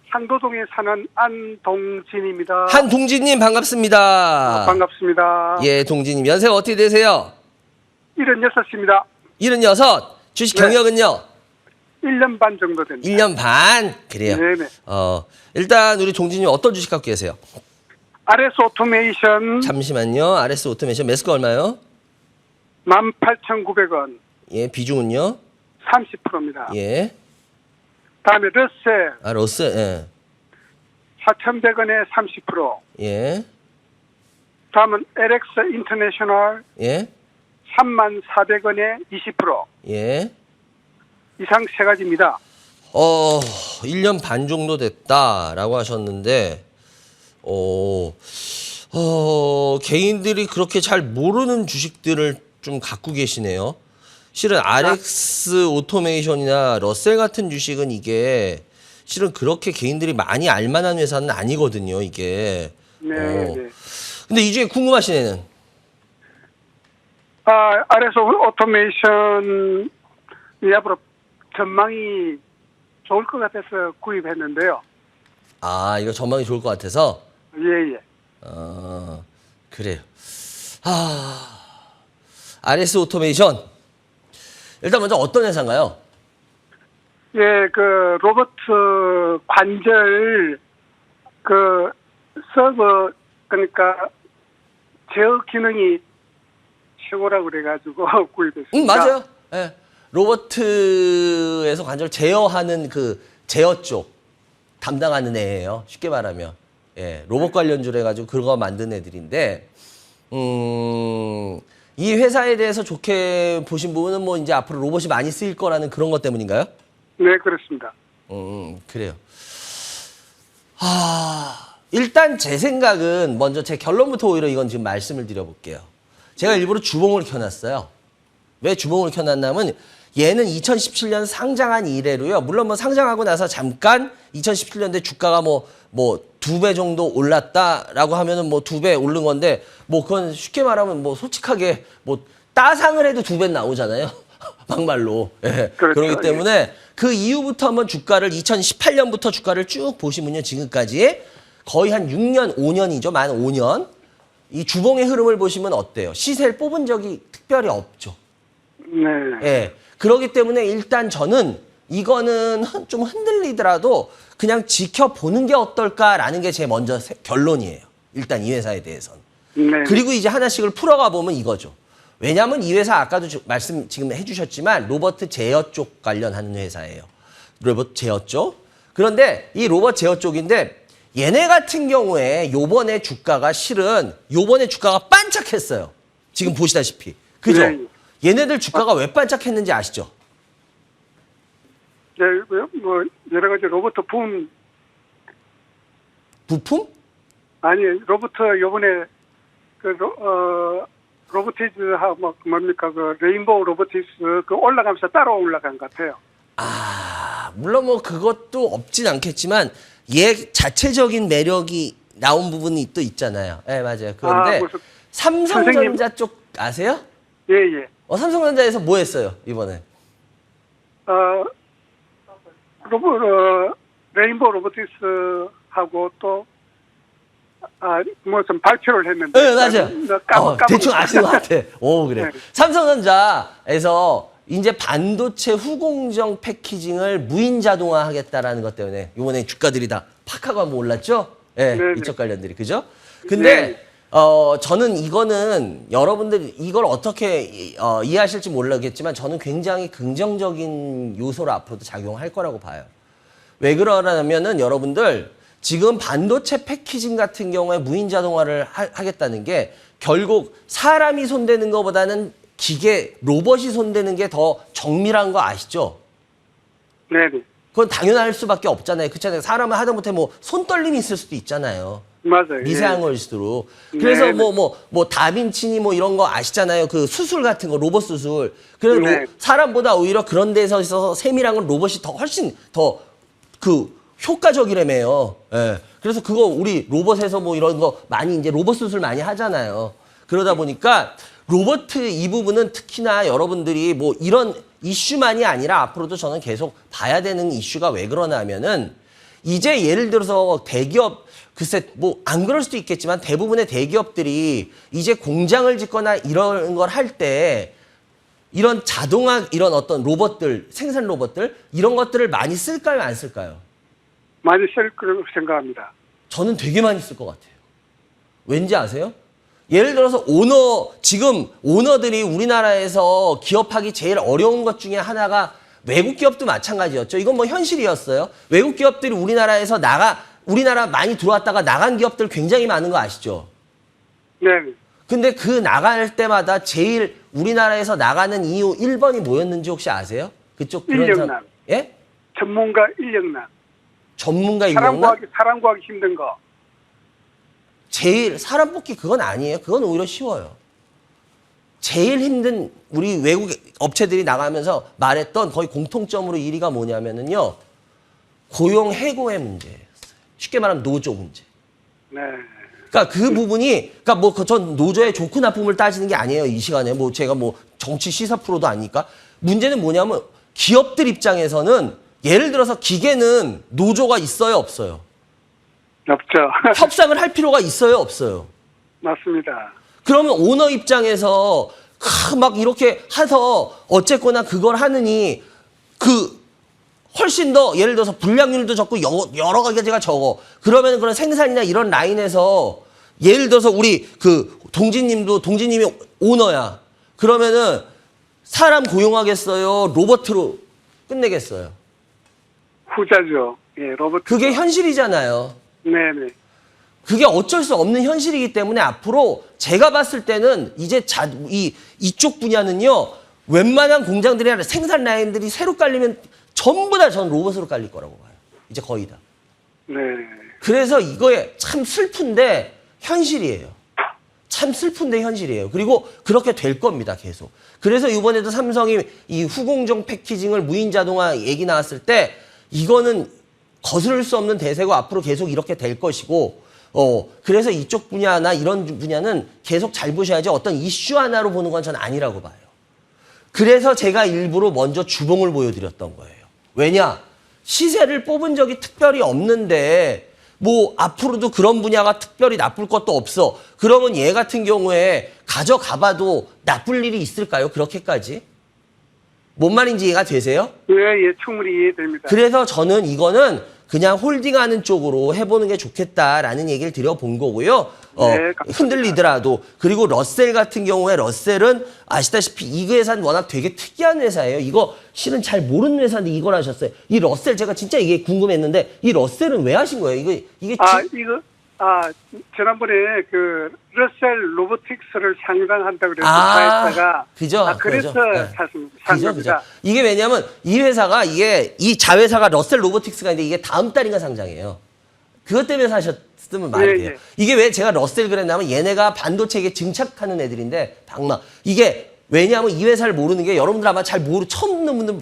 상도동에 사는 안동진입니다. 한동진님 반갑습니다. 반갑습니다. 동진님. 연세가 어떻게 되세요? 76입니다. 76. 주식 네. 경력은요? 1년 반 정도 됩니다. 1년 반? 그래요. 네네. 일단 우리 동진님 어떤 주식 갖고 계세요? RS 오토메이션 잠시만요. RS 오토메이션 매수가 얼마요? 18,900원. 비중은요? 30%입니다. 다음에 러셀 러셀. 4,100원에 30%. 다음은 LX 인터내셔널 34,000원에 20%. 이상 세 가지입니다. 1년 반 정도 됐다라고 하셨는데, 개인들이 그렇게 잘 모르는 주식들을 좀 갖고 계시네요. 실은 RX 오토메이션이나 러셀 같은 주식은 이게 실은 그렇게 개인들이 많이 알만한 회사는 아니거든요, 이게. 네. 근데 이 중에 궁금하신 애는? RS 오토메이션 앞으로 전망이 좋을 것 같아서 구입했는데요. 이거 전망이 좋을 것 같아서? 예. 그래요. RS 오토메이션. 일단 먼저 어떤 회사인가요? 예, 그 로봇 관절 그 서버 그러니까 제어 기능이 최고라고 그래가지고 구입했습니다. 맞아요. 예. 로버트에서 관절 제어하는 그 제어 쪽 담당하는 애예요. 쉽게 말하면. 예. 로봇 관련주로 해가지고 그거 만든 애들인데, 이 회사에 대해서 좋게 보신 부분은 뭐 이제 앞으로 로봇이 많이 쓰일 거라는 그런 것 때문인가요? 네, 그렇습니다. 그래요. 일단 제 생각은 먼저 제 결론부터 오히려 이건 지금 말씀을 드려볼게요. 제가 일부러 주봉을 켜놨어요. 왜 주봉을 켜놨냐면 얘는 2017년 상장한 이래로요. 물론 뭐 상장하고 나서 잠깐 2017년대 주가가 뭐 2배 정도 올랐다라고 하면은 뭐 2배 오른 건데 뭐 그건 쉽게 말하면 뭐 솔직하게 뭐 따상을 해도 2배 나오잖아요. 막말로. 예. 그렇죠. 그렇기 때문에 그 이후부터 한번 주가를 2018년부터 주가를 쭉 보시면요. 지금까지 거의 한 6년, 5년이죠. 만 5년. 이 주봉의 흐름을 보시면 어때요? 시세를 뽑은 적이 특별히 없죠. 네. 예. 그렇기 때문에 일단 저는 이거는 좀 흔들리더라도 그냥 지켜보는 게 어떨까라는 게 제 먼저 결론이에요. 일단 이 회사에 대해서는. 네. 그리고 이제 하나씩을 풀어가 보면 이거죠. 왜냐하면 이 회사 아까도 말씀 지금 해주셨지만 로버트 제어 쪽 관련하는 회사예요. 로봇 제어 쪽. 그런데 이 로봇 제어 쪽인데 얘네 같은 경우에 요번에 주가가 실은 요번에 주가가 반짝했어요. 지금 보시다시피. 그죠? 네. 얘네들 주가가 왜 반짝했는지 아시죠? 네, 뭐 여러 가지 로봇 부품? 아니 로봇 요번에 그 로보티즈하고 뭐 뭡니까 그 레인보우 로보티스 그 올라가면서 따라 올라간 것 같아요. 물론 뭐 그것도 없진 않겠지만 얘 자체적인 매력이 나온 부분이 또 있잖아요. 예, 맞아요. 그런데 무슨 삼성전자 쪽 아세요? 예, 예. 삼성전자에서 뭐 했어요, 이번에? 레인보우 로보티스하고 또 무슨 발표를 했는데. 네, 맞아요. 대충 아시는 것 같아. 오, 그래. 네. 삼성전자에서 이제 반도체 후공정 패키징을 무인 자동화 하겠다라는 것 때문에 이번에 주가들이 다 팍 하고 한번 올랐죠? 예, 네, 이쪽 관련들이. 그죠? 근데, 네. 저는 이거는 여러분들 이걸 어떻게 이해하실지 모르겠지만 저는 굉장히 긍정적인 요소로 앞으로도 작용할 거라고 봐요. 왜 그러냐면은 여러분들 지금 반도체 패키징 같은 경우에 무인 자동화를 하겠다는 게 결국 사람이 손대는 것보다는 기계, 로봇이 손대는 게 더 정밀한 거 아시죠? 네, 네. 그건 당연할 수밖에 없잖아요. 그렇잖아요. 사람은 하다못해 뭐 손떨림이 있을 수도 있잖아요. 맞아요. 미세한 예. 걸수록. 그래서 네. 뭐 다빈치니 뭐 이런 거 아시잖아요. 그 수술 같은 거, 로봇 수술. 그래서 네. 사람보다 오히려 그런 데서 있어서 세밀한 건 로봇이 더 훨씬 더 그 효과적이라며요. 예. 그래서 그거 우리 로봇에서 뭐 이런 거 많이 이제 로봇 수술 많이 하잖아요. 그러다 보니까 로봇 이 부분은 특히나 여러분들이 뭐 이런 이슈만이 아니라 앞으로도 저는 계속 봐야 되는 이슈가 왜 그러냐면은 이제 예를 들어서 대기업 글쎄 뭐 안 그럴 수도 있겠지만 대부분의 대기업들이 이제 공장을 짓거나 이런 걸 할 때 이런 자동화 이런 어떤 로봇들 생산 로봇들 이런 것들을 많이 쓸까요 안 쓸까요? 많이 쓸 거라고 생각합니다. 저는 되게 많이 쓸 것 같아요. 왠지 아세요? 예를 들어서 지금 오너들이 우리나라에서 기업하기 제일 어려운 것 중에 하나가 외국 기업도 마찬가지였죠. 이건 뭐 현실이었어요. 외국 기업들이 우리나라에서 우리나라 많이 들어왔다가 나간 기업들 굉장히 많은 거 아시죠? 네. 근데 그 나갈 때마다 제일 우리나라에서 나가는 이유 1번이 뭐였는지 혹시 아세요? 그쪽 그런 인력난. 예? 전문가 인력난. 전문가 인력난? 사람 구하기 힘든 거. 제일 사람 뽑기 그건 아니에요. 그건 오히려 쉬워요. 제일 힘든 우리 외국 업체들이 나가면서 말했던 거의 공통점으로 1위가 뭐냐면은요. 고용 해고의 문제였어요. 쉽게 말하면 노조 문제. 네. 그러니까 그 부분이 그러니까 뭐 전 노조의 좋고 나쁨을 따지는 게 아니에요. 이 시간에 뭐 제가 뭐 정치 시사 프로도 아니까 문제는 뭐냐면 기업들 입장에서는 예를 들어서 기계는 노조가 있어요, 없어요? 없죠. 협상을 할 필요가 있어요, 없어요? 맞습니다. 그러면 오너 입장에서 막 이렇게 해서 어쨌거나 그걸 하느니 훨씬 더 예를 들어서 불량률도 적고 여러 가지가 적어. 그러면 그런 생산이나 이런 라인에서 예를 들어서 우리 동진님이 오너야. 그러면은 사람 고용하겠어요? 로봇으로 끝내겠어요? 후자죠. 예, 로봇. 그게 현실이잖아요. 네네. 그게 어쩔 수 없는 현실이기 때문에 앞으로 제가 봤을 때는 이제 이쪽 분야는요, 웬만한 공장들이 아니라 생산 라인들이 새로 깔리면 전부 다 전 로봇으로 깔릴 거라고 봐요. 이제 거의 다. 네. 그래서 이거에 참 슬픈데 현실이에요. 참 슬픈데 현실이에요. 그리고 그렇게 될 겁니다, 계속. 그래서 이번에도 삼성이 이 후공정 패키징을 무인 자동화 얘기 나왔을 때 이거는 거스를 수 없는 대세고 앞으로 계속 이렇게 될 것이고, 그래서 이쪽 분야나 이런 분야는 계속 잘 보셔야지 어떤 이슈 하나로 보는 건 전 아니라고 봐요. 그래서 제가 일부러 먼저 주봉을 보여드렸던 거예요. 왜냐? 시세를 뽑은 적이 특별히 없는데 뭐 앞으로도 그런 분야가 특별히 나쁠 것도 없어. 그러면 얘 같은 경우에 가져가봐도 나쁠 일이 있을까요? 그렇게까지? 뭔 말인지 이해가 되세요? 예, 예, 충분히 이해됩니다. 그래서 저는 이거는 그냥 홀딩하는 쪽으로 해보는 게 좋겠다라는 얘기를 드려본 거고요. 네, 흔들리더라도. 그리고 러셀 같은 경우에 러셀은 아시다시피 이 회사는 워낙 되게 특이한 회사예요. 이거 실은 잘 모르는 회사인데 이걸 하셨어요. 이 러셀 제가 진짜 이게 궁금했는데 이 러셀은 왜 하신 거예요? 이게 지난번에 그 러셀 로보틱스를 상장한다 그래서 아, 그죠? 그래서 그죠. 산 그죠, 겁니다. 그죠. 이게 왜냐면 이 회사가 이 자회사가 러셀 로보틱스가 있는데 이게 다음 달인가 상장해요. 그것 때문에 사셨으면 말이 돼요. 예. 이게 왜 제가 러셀 그랬냐면 얘네가 반도체에 증착하는 애들인데 이게 왜냐하면 이 회사를 모르는 게 여러분들 아마 처음 듣는 분들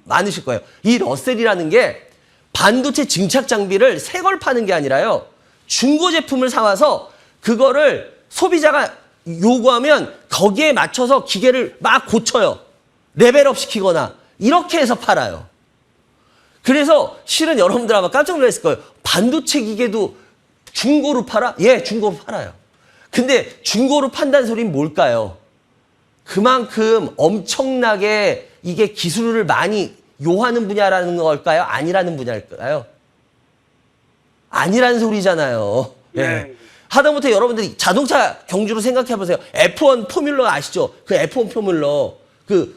많으실 거예요. 이 러셀이라는 게 반도체 증착 장비를 새 걸 파는 게 아니라요. 중고 제품을 사와서 그거를 소비자가 요구하면 거기에 맞춰서 기계를 막 고쳐요. 레벨업 시키거나 이렇게 해서 팔아요. 그래서 실은 여러분들 아마 깜짝 놀랐을 거예요. 반도체 기계도 중고로 팔아? 예, 중고로 팔아요. 근데 중고로 판다는 소리는 뭘까요? 그만큼 엄청나게 이게 기술을 많이 요하는 분야라는 걸까요? 아니라는 분야일까요? 아니라는 소리잖아요. 예. 네. 하다못해 여러분들이 자동차 경주로 생각해 보세요. F1 포뮬러 아시죠? 그 F1 포뮬러.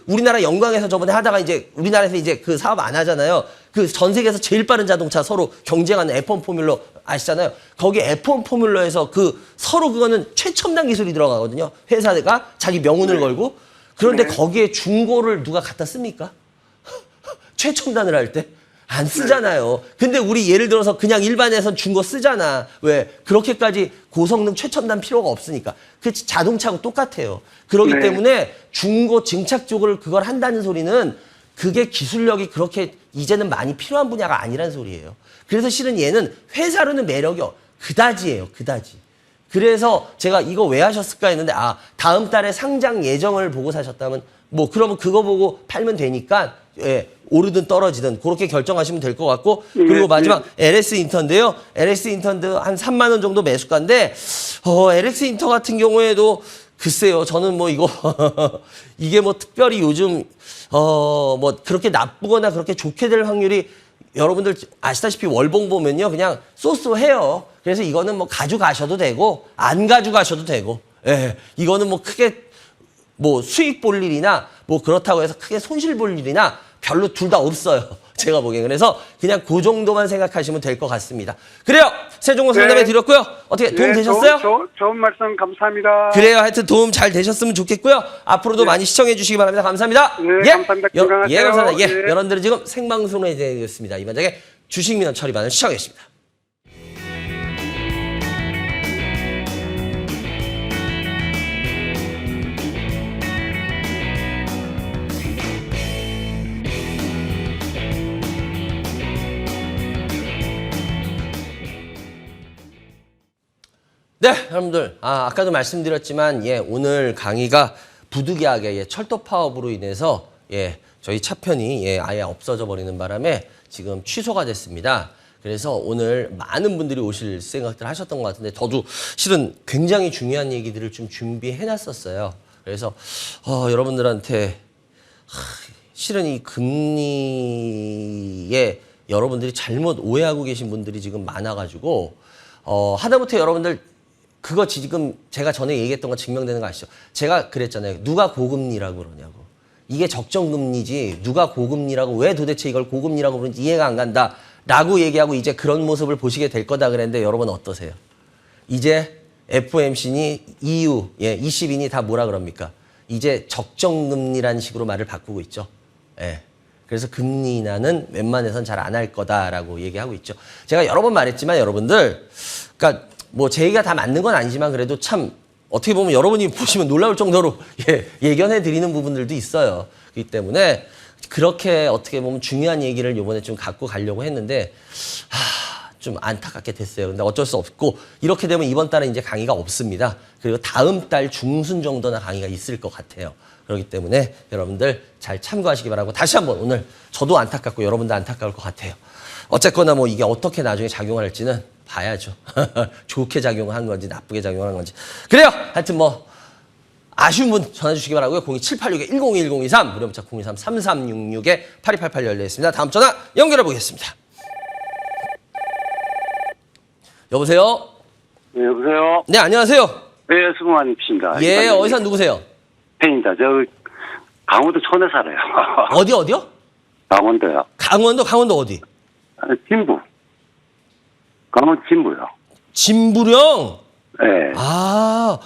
우리나라 영광에서 저번에 하다가 이제 우리나라에서 이제 그 사업 안 하잖아요. 그 전 세계에서 제일 빠른 자동차 서로 경쟁하는 F1 포뮬러 아시잖아요. 거기 F1 포뮬러에서 서로 그거는 최첨단 기술이 들어가거든요. 회사가 자기 명운을 걸고. 그런데 거기에 중고를 누가 갖다 씁니까? 최첨단을 할 때? 안 쓰잖아요. 근데 우리 예를 들어서 그냥 일반에선 중고 쓰잖아. 왜? 그렇게까지 고성능 최첨단 필요가 없으니까. 그 자동차하고 똑같아요. 그렇기 때문에 중고 증착 쪽을 그걸 한다는 소리는 그게 기술력이 그렇게 이제는 많이 필요한 분야가 아니란 소리예요. 그래서 실은 얘는 회사로는 매력이 그다지예요. 그다지. 그래서 제가 이거 왜 하셨을까 했는데 다음 달에 상장 예정을 보고 사셨다면 그러면 그거 보고 팔면 되니까 예, 오르든 떨어지든 그렇게 결정하시면 될 것 같고 그리고 마지막 LS 인터인데요. LS 인터도 한 3만 원 정도 매수가인데 LS 인터 같은 경우에도 글쎄요. 저는 이거 이게 특별히 요즘 그렇게 나쁘거나 그렇게 좋게 될 확률이 여러분들 아시다시피 월봉 보면요. 그냥 쏘쏘해요. 그래서 이거는 가져가셔도 되고 안 가져가셔도 되고 예, 이거는 크게 수익 볼 일이나 그렇다고 해서 크게 손실 볼 일이나 별로 둘 다 없어요. 제가 보기엔. 그래서 그냥 그 정도만 생각하시면 될 것 같습니다. 그래요. 세종호 상담해 드렸고요. 어떻게 도움 되셨어요? 좋은 말씀 감사합니다. 그래요. 하여튼 도움 잘 되셨으면 좋겠고요. 앞으로도 많이 시청해 주시기 바랍니다. 감사합니다. 네, 감사합니다. 건강하세요. 예, 감사합니다. 예, 네. 여러분들은 지금 생방송으로 해드리겠습니다. 이반장의 주식민원 처리반을 시청하겠습니다. 네, 여러분들. 아까도 말씀드렸지만, 오늘 강의가 부득이하게 철도 파업으로 인해서, 저희 차편이, 아예 없어져 버리는 바람에 지금 취소가 됐습니다. 그래서 오늘 많은 분들이 오실 생각들 하셨던 것 같은데, 저도 실은 굉장히 중요한 얘기들을 좀 준비해 놨었어요. 그래서 여러분들한테 실은 이 금리에 여러분들이 잘못 오해하고 계신 분들이 지금 많아가지고 하다못해 여러분들 그거 지금 제가 전에 얘기했던 거 증명되는 거 아시죠? 제가 그랬잖아요. 누가 고금리라고 그러냐고. 이게 적정금리지 누가 고금리라고 왜 도대체 이걸 고금리라고 부르는지 이해가 안 간다 라고 얘기하고 이제 그런 모습을 보시게 될 거다 그랬는데 여러분 어떠세요? 이제 FOMC니 EU, ECB니 다 뭐라 그럽니까? 이제 적정금리라는 식으로 말을 바꾸고 있죠. 예. 그래서 금리 인하는 웬만해선 잘 안 할 거다라고 얘기하고 있죠. 제가 여러 번 말했지만 여러분들, 그러니까 뭐 제 얘기가 다 맞는 건 아니지만 그래도 참 어떻게 보면 여러분이 보시면 놀라울 정도로 예견해 드리는 부분들도 있어요. 그렇기 때문에 그렇게 어떻게 보면 중요한 얘기를 이번에 좀 갖고 가려고 했는데 좀 안타깝게 됐어요. 근데 어쩔 수 없고 이렇게 되면 이번 달에 이제 강의가 없습니다. 그리고 다음 달 중순 정도나 강의가 있을 것 같아요. 그렇기 때문에 여러분들 잘 참고하시기 바라고 다시 한번 오늘 저도 안타깝고 여러분도 안타까울 것 같아요. 어쨌거나 뭐 이게 어떻게 나중에 작용할지는 봐야죠. 좋게 작용한 건지 나쁘게 작용한 건지. 그래요. 하여튼 뭐 아쉬운 분 전화 주시기 바라고요. 02786-101023 무료 문자 023-3366-8288 열려 있습니다. 다음 전화 연결해 보겠습니다. 여보세요? 네, 여보세요? 네, 안녕하세요. 네, 수고만입니다. 예, 어디서 누구세요? 팬입니다. 저 강원도 촌에 살아요. 어디요? 강원도요. 강원도 어디? 진부. 강원 진부요. 진부령? 네. 아,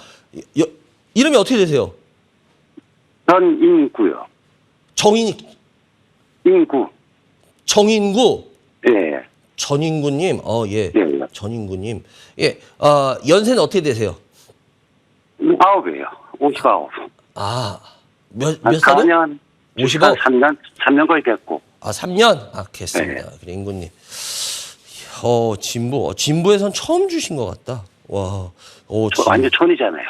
이름이 어떻게 되세요? 전인구요. 인구. 정인구? 예. 전인구님, 예. 예. 전인구님. 예, 연세는 어떻게 되세요? 9이에요. 59. 몇 살은? 4년. 55? 3년 거의 됐고. 3년? 됐습니다. 그래, 인구님. 진부에선 처음 주신 것 같다. 와, 완전 촌이잖아요.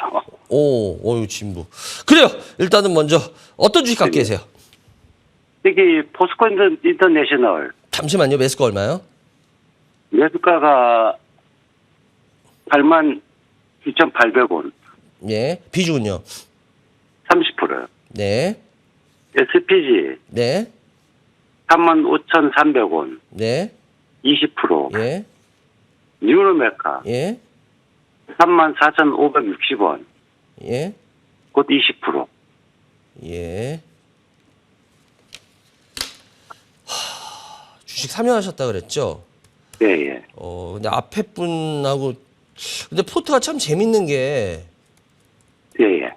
진부. 그래요. 일단은 먼저 어떤 주식 갖고 계세요? 여기 포스코 인터내셔널. 잠시만요. 매수가 얼마요? 매수가가 82,800원. 예. 비중은요? 30%요. 네. SPG. 네. 35,300원. 네. 20%. 예. 뉴로메카. 예. 34,560원. 예. 곧 20%. 예. 주식 3년 하셨다 그랬죠? 예, 예. 근데 앞에 분하고 근데 포트가 참 재밌는 게 예, 예.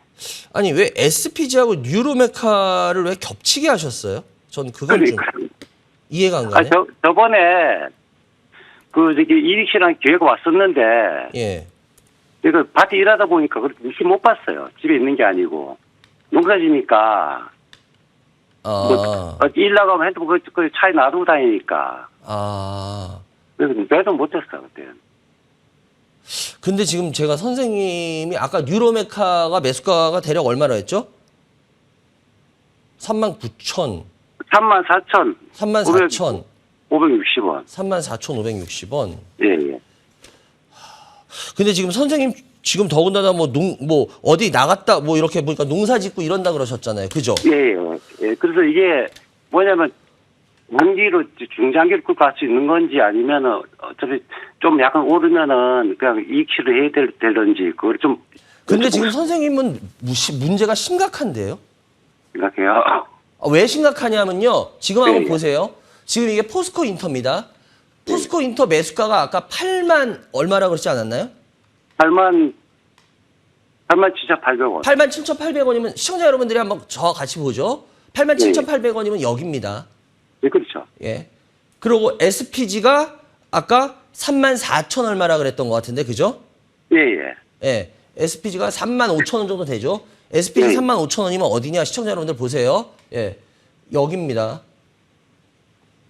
아니 왜 SPG하고 뉴로메카를 왜 겹치게 하셨어요? 전 그건 좀 이해가 안 가네. 저번에 이익실현 기회가 왔었는데 예. 이거 밭에 일하다 보니까 그렇게 무시 못 봤어요. 집에 있는 게 아니고 농사지니까 일 나가면 핸드폰 그 차에 놔두고 다니니까 그래서 매도 못했어 그때. 근데 지금 제가 선생님이 아까 뉴로메카가 매수가가 대략 얼마나 했죠? 39,000. 34,000. 34,000. 560원. 34,560원. 예, 예. 근데 지금 선생님 지금 더군다나 어디 나갔다 이렇게 보니까 농사 짓고 이런다 그러셨잖아요. 그죠? 예, 예. 예. 그래서 이게 뭐냐면 단기로 중장기로 끌고 갈 수 있는 건지 아니면은 어차피 좀 약간 오르면은 그냥 이익실을 해야 되는지 그걸 좀. 근데 지금 선생님은 문제가 심각한데요? 생각해요. 왜 심각하냐면요. 지금 한번 예. 보세요. 지금 이게 포스코 인터입니다. 포스코 인터 매수가가 아까 8만 얼마라고 그러지 않았나요? 87,800원. 87,800원이면 시청자 여러분들이 한번 저와 같이 보죠. 87,800원이면 여기입니다. 예, 그렇죠. 예. 그리고 SPG가 아까 34,000 얼마라 그랬던 것 같은데, 그죠? 예, 예. 예. SPG가 35,000원 정도 되죠? SPG 네. 35,000원이면 어디냐? 시청자 여러분들 보세요. 예. 여기입니다.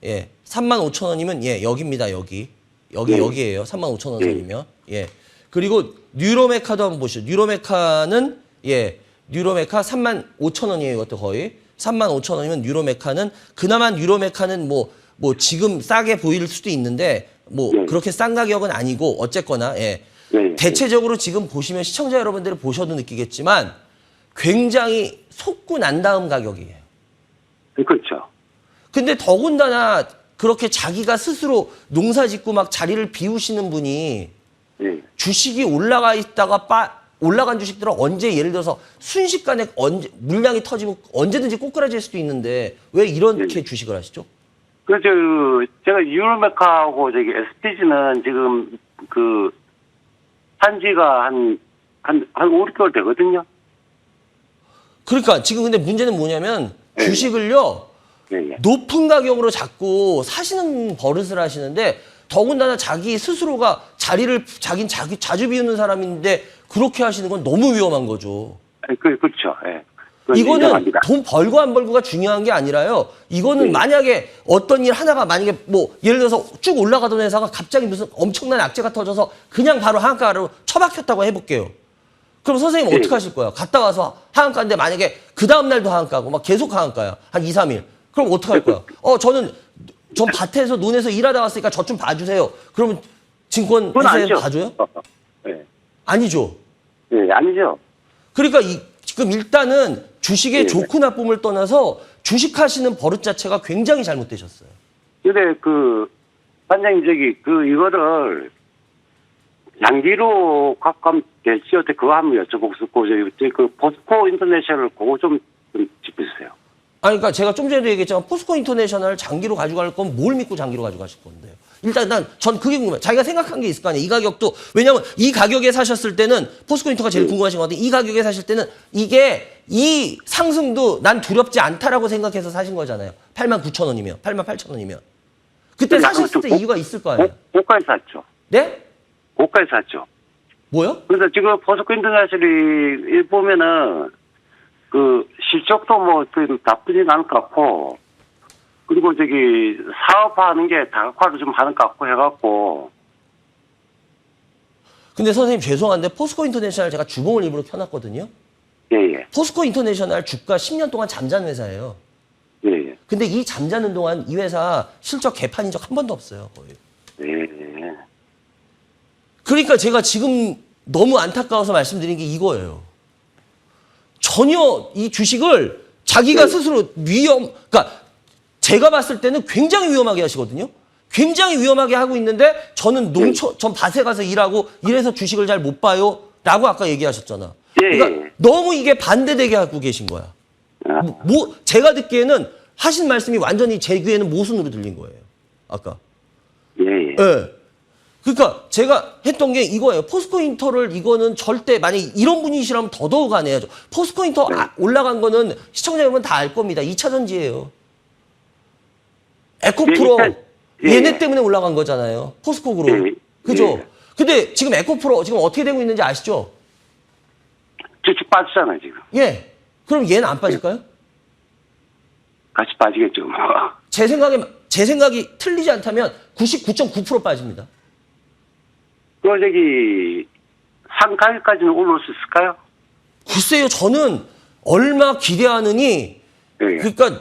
예. 35,000원이면 예, 여기입니다. 여기. 네. 여기예요. 35,000원 선이면. 예. 그리고 뉴로메카도 한번 보시죠. 뉴로메카는 예. 뉴로메카 35,000원이에요. 이것도 거의. 35,000원이면 뉴로메카는 그나마 뉴로메카는 뭐 지금 싸게 보일 수도 있는데 네. 그렇게 싼 가격은 아니고 어쨌거나 예. 네. 대체적으로 지금 보시면 시청자 여러분들이 보셔도 느끼겠지만 굉장히 속고 난 다음 가격이에요. 그렇죠. 근데 근데 더군다나 그렇게 자기가 스스로 농사 짓고 막 자리를 비우시는 분이 예. 주식이 올라가 있다가 올라간 주식들은 언제 예를 들어서 순식간에 언제 물량이 터지면 언제든지 꼬꾸라질 수도 있는데 왜 이렇게 주식을 하시죠? 그래서 제가 유로메카하고 저기 SPG는 지금 그 한지가 한 5, 6개월 되거든요. 그러니까 지금 근데 문제는 뭐냐면 네. 주식을요 예, 예. 높은 가격으로 자꾸 사시는 버릇을 하시는데 더군다나 자기 스스로가 자긴 자주 비우는 사람인데 그렇게 하시는 건 너무 위험한 거죠. 그렇죠. 예. 그건 이거는 인정합니다. 돈 벌고 안 벌고가 중요한 게 아니라요. 이거는 네. 만약에 어떤 일 하나가 만약에 뭐 예를 들어서 쭉 올라가던 회사가 갑자기 무슨 엄청난 악재가 터져서 그냥 바로 하한가로 처박혔다고 해볼게요. 그럼 선생님 네. 어떻게 하실 거예요? 갔다 와서 하한가인데 만약에 그 다음날도 하한가고 막 계속 하한가야. 한 2, 3일. 그럼 어떻게 할 거야? 전 밭에서 논에서 일하다 왔으니까 저 좀 봐주세요. 그러면 증권 그건 회사에 아니죠. 봐줘요? 예. 아니죠. 예, 아니죠. 그러니까 지금 일단은 주식의 네. 좋고 나쁨을 떠나서 주식하시는 버릇 자체가 굉장히 잘못되셨어요. 근데 반장님 이거를 장기로 각감 될지 어때 그거 한번 여쭤보고 싶고 그 포스코 인터내셔널 그거 좀 짚어주세요. 아니, 그러니까 제가 좀 전에도 얘기했지만 포스코 인터내셔널 장기로 가져갈 건 뭘 믿고 장기로 가져가실 건데요. 일단 전 그게 궁금해요. 자기가 생각한 게 있을 거 아니에요. 이 가격도 왜냐하면 이 가격에 사셨을 때는 포스코 인터가 제일 궁금하신 것 같아요. 이 가격에 사실 때는 이 상승도 난 두렵지 않다라고 생각해서 사신 거잖아요. 89,000원이면 88,000원이면 그때 사셨을 때 이유가 있을 거 아니에요. 고가에 샀죠. 네? 고가에 샀죠. 뭐요? 그래서 지금 포스코 인터내셔널이 보면은 그 실적도 뭐 나쁘진 않을 것 같고 그리고 사업하는 게 다각화를 좀 하는 것 같고 해갖고. 근데 선생님 죄송한데 포스코 인터내셔널 제가 주봉을 일부러 켜놨거든요. 예. 포스코 인터내셔널 주가 10년 동안 잠자는 회사예요. 예. 근데 이 잠자는 동안 이 회사 실적 개판인 적 한 번도 없어요. 거의. 예. 그러니까 제가 지금 너무 안타까워서 말씀드린 게 이거예요. 전혀 이 주식을 자기가 스스로 그러니까 제가 봤을 때는 굉장히 위험하게 하시거든요. 굉장히 위험하게 하고 있는데 저는 전 밭에 가서 일하고 이래서 주식을 잘 못 봐요. 라고 아까 얘기하셨잖아. 예. 그러니까 너무 이게 반대되게 하고 계신 거야. 제가 듣기에는 하신 말씀이 완전히 제 귀에는 모순으로 들린 거예요. 아까. 예. 예. 그러니까 제가 했던 게 이거예요. 포스코 인터를 이거는 절대 만약에 이런 분이시라면 더더욱 안 해야죠. 포스코 인터 올라간 거는 시청자 여러분 다 알 겁니다. 2차 전지예요. 에코프로 얘네 때문에 올라간 거잖아요. 포스코 그룹. 예. 그죠? 예. 근데 지금 에코프로 지금 어떻게 되고 있는지 아시죠? 쭉쭉 빠지잖아요, 지금. 예. 그럼 얘는 안 빠질까요? 같이 빠지겠죠, 뭐. 제 생각이 틀리지 않다면 99.9% 빠집니다. 상가격까지는 올라올 수 있을까요? 글쎄요, 저는 얼마 기대하느니, 예. 그러니까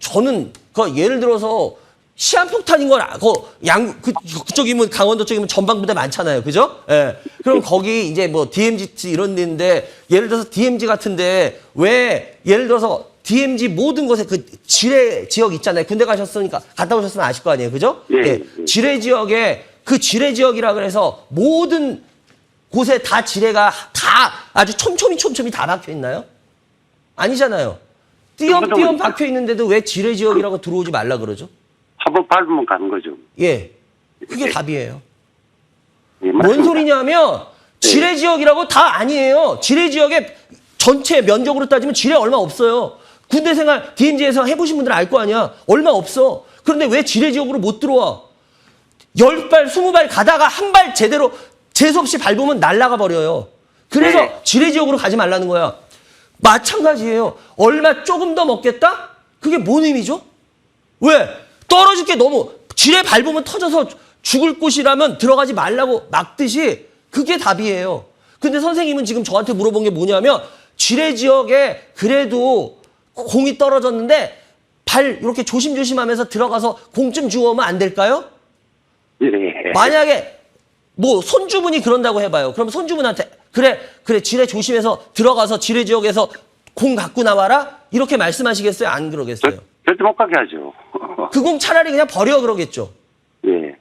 저는 예를 들어서 시한폭탄인 걸 그쪽이면 강원도 쪽이면 전방부대 많잖아요, 그죠? 예. 그럼 거기 이제 뭐 DMZ 이런 데인데 예를 들어서 DMZ 같은데 왜 예를 들어서 DMZ 모든 곳에 그 지뢰 지역 있잖아요. 군대 갔다 오셨으면 아실 거 아니에요, 그죠? 예. 지뢰 지역에 그 지뢰 지역이라 그래서 모든 곳에 다 지뢰가 다 아주 촘촘히 다 박혀 있나요? 아니잖아요. 띄엄띄엄 박혀 있는데도 왜 지뢰 지역이라고 들어오지 말라 그러죠? 한번 밟으면 가는 거죠. 예. 그게 답이에요. 예, 뭔 맞습니다. 소리냐면 지뢰 지역이라고 다 아니에요. 지뢰 지역에 전체 면적으로 따지면 지뢰 얼마 없어요. 군대 생활 DMZ에서 해보신 분들은 알 거 아니야. 얼마 없어. 그런데 왜 지뢰 지역으로 못 들어와? 10발, 20발 가다가 한 발 제대로 재수없이 밟으면 날아가 버려요. 그래서 네. 지뢰 지역으로 가지 말라는 거야. 마찬가지예요. 얼마 조금 더 먹겠다? 그게 뭔 의미죠? 왜? 떨어질 게 너무 지뢰 밟으면 터져서 죽을 곳이라면 들어가지 말라고 막듯이 그게 답이에요. 근데 선생님은 지금 저한테 물어본 게 뭐냐면 지뢰 지역에 그래도 공이 떨어졌는데 발 이렇게 조심조심하면서 들어가서 공 좀 주워오면 안 될까요? 예. 만약에 뭐 손주분이 그런다고 해봐요. 그럼 손주분한테 그래 지뢰 조심해서 들어가서 지뢰 지역에서 공 갖고 나와라 이렇게 말씀하시겠어요? 안 그러겠어요? 절대 못 가게 하죠. 그 공 차라리 그냥 버려 그러겠죠. 예.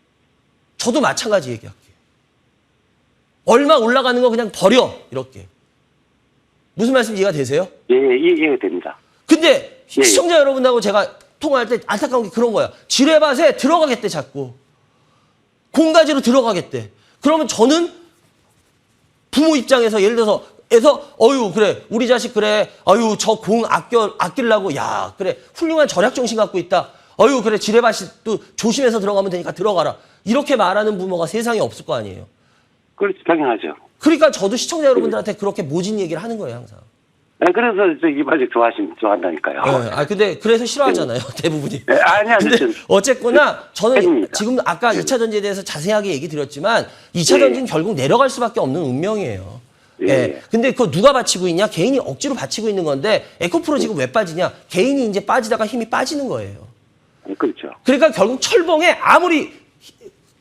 저도 마찬가지 얘기할게요. 얼마 올라가는 거 그냥 버려 이렇게. 무슨 말씀 이해가 되세요? 예, 이해가 됩니다. 근데 예. 시청자 여러분하고 제가 통화할 때 안타까운 게 그런 거야. 지뢰밭에 들어가겠대 자꾸. 공가지로 들어가겠대. 그러면 저는 부모 입장에서 예를 들어서 어유 그래 우리 자식 그래 어유 저 공 아끼려고 야 그래 훌륭한 절약 정신 갖고 있다. 어유 그래 지뢰밭이 또 조심해서 들어가면 되니까 들어가라. 이렇게 말하는 부모가 세상에 없을 거 아니에요. 그렇지, 당연하죠. 그러니까 저도 시청자 여러분들한테 그렇게 모진 얘기를 하는 거예요 항상. 네, 그래서 이바지 좋아한다니까요. 네, 근데 그래서 싫어하잖아요 대부분이. 네, 아니 근데 어쨌거나 저는 팬입니다. 지금 아까 2차 전지에 대해서 자세하게 얘기 드렸지만 2차 전지는 결국 내려갈 수밖에 없는 운명이에요. 예. 근데 그거 누가 바치고 있냐? 개인이 억지로 바치고 있는 건데 에코프로 지금 왜 빠지냐? 개인이 이제 빠지다가 힘이 빠지는 거예요. 그렇죠. 그러니까 결국 철봉에 아무리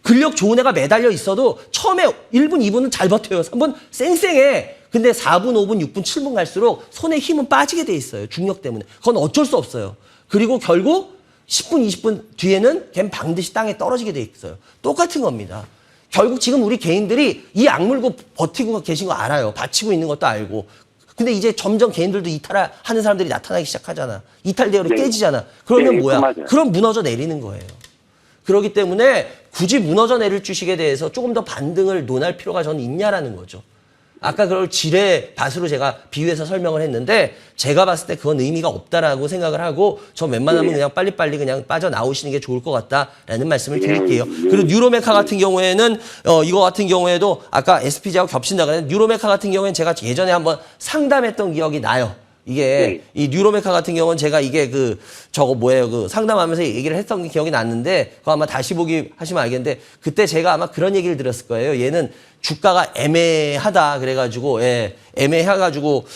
근력 좋은 애가 매달려 있어도 처음에 1분, 2분은 잘 버텨요. 3분 쌩쌩해. 근데 4분, 5분, 6분, 7분 갈수록 손에 힘은 빠지게 돼 있어요. 중력 때문에. 그건 어쩔 수 없어요. 그리고 결국 10분, 20분 뒤에는 걘 방듯이 땅에 떨어지게 돼 있어요. 똑같은 겁니다. 결국 지금 우리 개인들이 이 악물고 버티고 계신 거 알아요. 바치고 있는 것도 알고. 근데 이제 점점 개인들도 이탈하는 사람들이 나타나기 시작하잖아. 이탈 대열이 깨지잖아. 그러면 네, 뭐야? 맞아요. 그럼 무너져 내리는 거예요. 그렇기 때문에 굳이 무너져 내릴 주식에 대해서 조금 더 반등을 논할 필요가 저는 있냐라는 거죠. 아까 그걸 지뢰밭으로 제가 비유해서 설명을 했는데 제가 봤을 때 그건 의미가 없다라고 생각을 하고 저 웬만하면 그냥 빨리빨리 그냥 빠져나오시는 게 좋을 것 같다라는 말씀을 드릴게요. 그리고 뉴로메카 같은 경우에는 이거 같은 경우에도 아까 SPG하고 겹친다고 했는데 뉴로메카 같은 경우에는 제가 예전에 한번 상담했던 기억이 나요. 이게 이 뉴로메카 같은 경우는 제가 이게 저거 뭐예요 상담하면서 얘기를 했던 기억이 났는데 그거 아마 다시 보기 하시면 알겠는데 그때 제가 아마 그런 얘기를 들었을 거예요. 얘는 주가가 애매하다 그래가지고 애매해가지고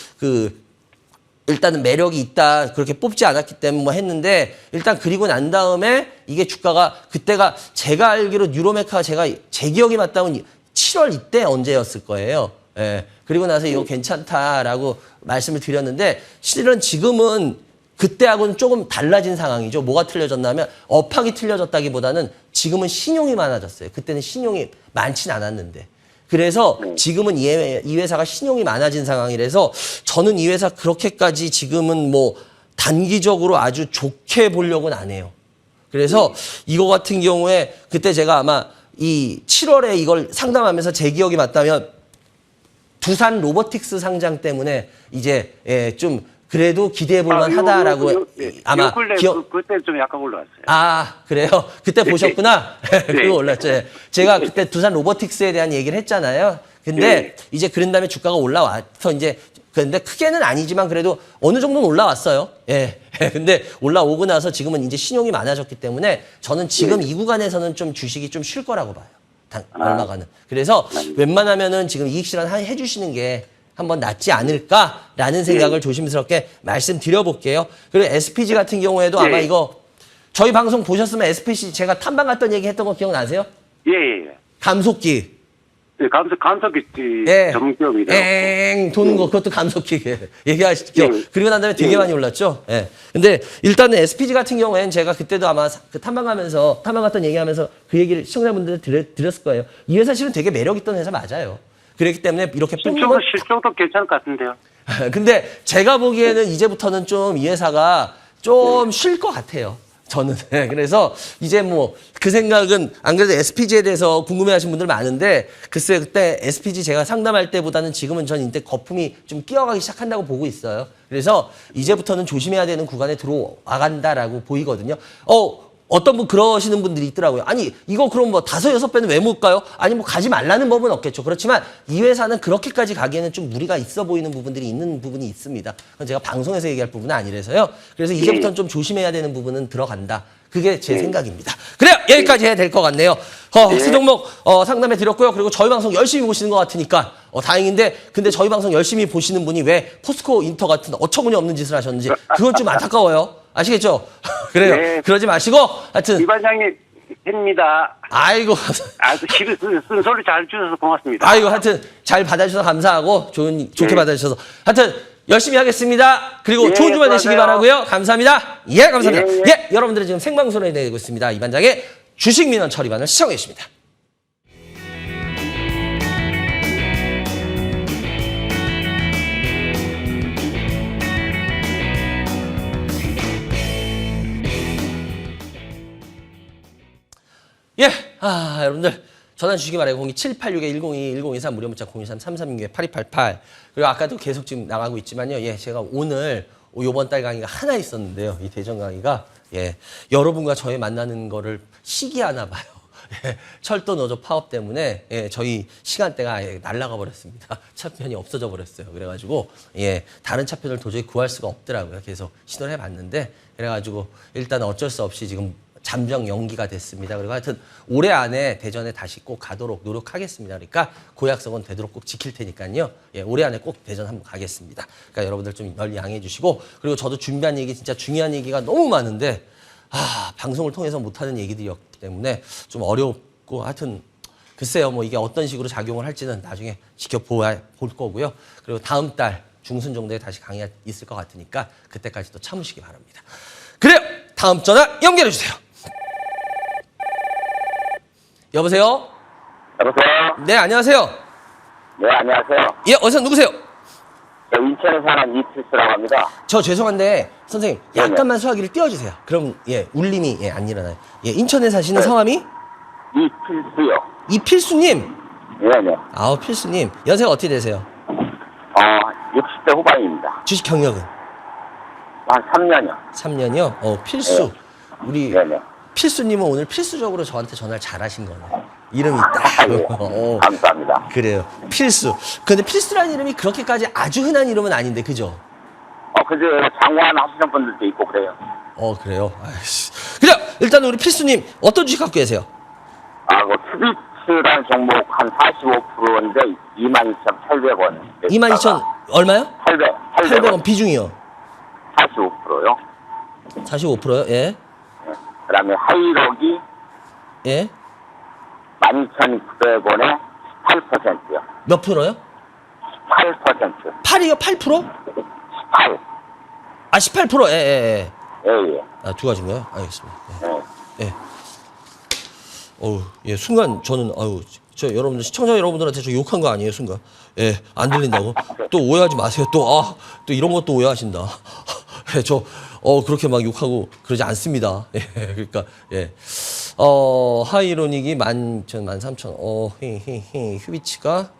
일단은 매력이 있다 그렇게 뽑지 않았기 때문에 뭐 했는데 일단 그리고 난 다음에 이게 주가가 그때가 제가 알기로 뉴로메카가 제 기억이 맞다면 7월 이때 언제였을 거예요. 예. 그리고 나서 이거 괜찮다라고 말씀을 드렸는데 실은 지금은 그때하고는 조금 달라진 상황이죠. 뭐가 틀려졌냐면 업황이 틀려졌다기보다는 지금은 신용이 많아졌어요. 그때는 신용이 많진 않았는데. 그래서 지금은 이 회사가 신용이 많아진 상황이라서 저는 이 회사 그렇게까지 지금은 뭐 단기적으로 아주 좋게 보려고는 안 해요. 그래서 이거 같은 경우에 그때 제가 아마 이 7월에 이걸 상담하면서 제 기억이 맞다면 두산 로보틱스 상장 때문에 이제 좀 그래도 기대해 볼 만하다라고 아마 기억 그때 좀 약간 올라왔어요. 아 그래요? 그때 보셨구나. 그거 올랐죠. 예. 제가 그때 두산 로보틱스에 대한 얘기를 했잖아요. 근데 이제 그런 다음에 주가가 올라와서 이제 근데 크게는 아니지만 그래도 어느 정도는 올라왔어요. 예. 근데 올라오고 나서 지금은 이제 신용이 많아졌기 때문에 저는 지금 이 구간에서는 좀 주식이 좀 쉴 거라고 봐요. 얼마가는. 그래서 웬만하면은 지금 이익 실현 해주시는 게 한번 낫지 않을까라는 생각을 조심스럽게 말씀드려볼게요. 그리고 SPG 같은 경우에도 아마 이거 저희 방송 보셨으면 SPG 제가 탐방 갔던 얘기 했던 거 기억나세요? 예. 감속기. 네, 감속기 전문기업이래요. 엥 도는 거 그것도 감속기 얘기하시죠. 그리고 난 다음에 되게 예. 많이 올랐죠. 예. 근데 일단은 SPG 같은 경우에는 제가 그때도 아마 그 탐방 갔던 얘기하면서 그 얘기를 시청자분들 드렸을 거예요. 이 회사 실은 되게 매력 있던 회사 맞아요. 그렇기 때문에 이렇게 실적도 괜찮을 것 같은데요. 근데 제가 보기에는 이제부터는 좀 이 회사가 좀 쉴 것 같아요. 저는. 그래서 이제 뭐 그 생각은 안 그래도 SPG에 대해서 궁금해하신 분들 많은데 글쎄 그때 SPG 제가 상담할 때보다는 지금은 전 이때 거품이 좀 끼어가기 시작한다고 보고 있어요. 그래서 이제부터는 조심해야 되는 구간에 들어와간다라고 보이거든요. 어떤 분 그러시는 분들이 있더라고요. 아니 이거 그럼 뭐 5, 6배는 왜 못 가요? 아니 뭐 가지 말라는 법은 없겠죠. 그렇지만 이 회사는 그렇게까지 가기에는 좀 무리가 있어 보이는 부분들이 있는 부분이 있습니다. 그건 제가 방송에서 얘기할 부분은 아니라서요. 그래서 이제부터는 좀 조심해야 되는 부분은 들어간다. 그게 제 생각입니다. 그래요. 여기까지 해야 될 것 같네요. 세 종목 상담해 드렸고요. 그리고 저희 방송 열심히 보시는 것 같으니까 다행인데 근데 저희 방송 열심히 보시는 분이 왜 포스코 인터 같은 어처구니 없는 짓을 하셨는지 그건 좀 안타까워요. 아시겠죠? 그래요. 네. 그러지 마시고 하여튼 이 반장님 팬입니다. 아이고, 쓴소리 잘 주셔서 고맙습니다. 아이고, 하여튼 잘 받아주셔서 감사하고 좋게 받아주셔서 하여튼 열심히 하겠습니다. 그리고 예, 좋은 주말 되시기 수고하세요. 바라고요. 감사합니다. 예, 감사합니다. 예, 예, 여러분들은 지금 생방송을 내고 있습니다. 이 반장의 주식민원 처리반을 시청해 주십니다. 예, 여러분들 전화 주시기 바라요. 02786-1022-1023 무료 문자 023-336-8288 그리고 아까도 계속 지금 나가고 있지만요. 예, 제가 오늘 요번 달 강의가 하나 있었는데요. 이 대전 강의가 예, 여러분과 저희 만나는 거를 시기하나 봐요. 예, 철도 노조 파업 때문에 예, 저희 시간대가 아예 날아가 버렸습니다. 차편이 없어져 버렸어요. 그래가지고 예, 다른 차편을 도저히 구할 수가 없더라고요. 계속 시도를 해봤는데 그래가지고 일단 어쩔 수 없이 지금 잠정 연기가 됐습니다. 그리고 하여튼 올해 안에 대전에 다시 꼭 가도록 노력하겠습니다. 그러니까 그 약속은 되도록 꼭 지킬 테니까요. 예, 올해 안에 꼭 대전 한번 가겠습니다. 그러니까 여러분들 좀 널리 양해해 주시고 그리고 저도 준비한 얘기 진짜 중요한 얘기가 너무 많은데 방송을 통해서 못하는 얘기들이었기 때문에 좀 어렵고 하여튼 글쎄요. 뭐 이게 어떤 식으로 작용을 할지는 나중에 지켜볼 거고요. 그리고 다음 달 중순 정도에 다시 강의가 있을 것 같으니까 그때까지 또 참으시기 바랍니다. 그래요. 다음 전화 연결해 주세요. 여보세요? 여보세요? 네, 안녕하세요. 네, 안녕하세요. 예, 어디서 누구세요? 저 인천에 사는 이필수라고 합니다. 저 죄송한데 선생님 네네. 약간만 수화기를 띄워주세요. 그럼 예 울림이 예, 안 일어나요. 예, 인천에 사시는 성함이 이필수요. 이필수님. 네네. 아우 필수님 연세가 어떻게 되세요? 60대 후반입니다. 주식 경력은 한 3년이요. 3년이요. 필수 네. 우리 네네. 필수님은 오늘 필수적으로 저한테 전화를 잘하신 거네. 이름이 딱. 예. 감사합니다. 그래요. 필수. 근데 필수라는 이름이 그렇게까지 아주 흔한 이름은 아닌데 그죠? 그제 장관 하시는 분들도 있고 그래요. 그래요? 아이씨. 그래요! 일단 우리 필수님, 어떤 주식 갖고 계세요? 트비츠라는 종목 한 45%인데 22,800원. 22,000, 얼마요? 800원. 비중이요? 45%요. 45%요? 예. 그 다음에 하이록이 예. 12,900원에 18%요. 몇 프로요? 18%. 8이요? 8%? 18. 18%? 예, 예, 예. 예. 두 가지인가요? 알겠습니다. 예. 예. 예. 예, 순간 저는, 저 여러분들, 시청자 여러분들한테 저 욕한 거 아니에요, 순간. 예, 안 들린다고. 또 오해하지 마세요. 또 이런 것도 오해하신다. 예, 그렇게 막 욕하고 그러지 않습니다. 예, 그러니까, 예. 하이로닉이 13,000, 휴비치가,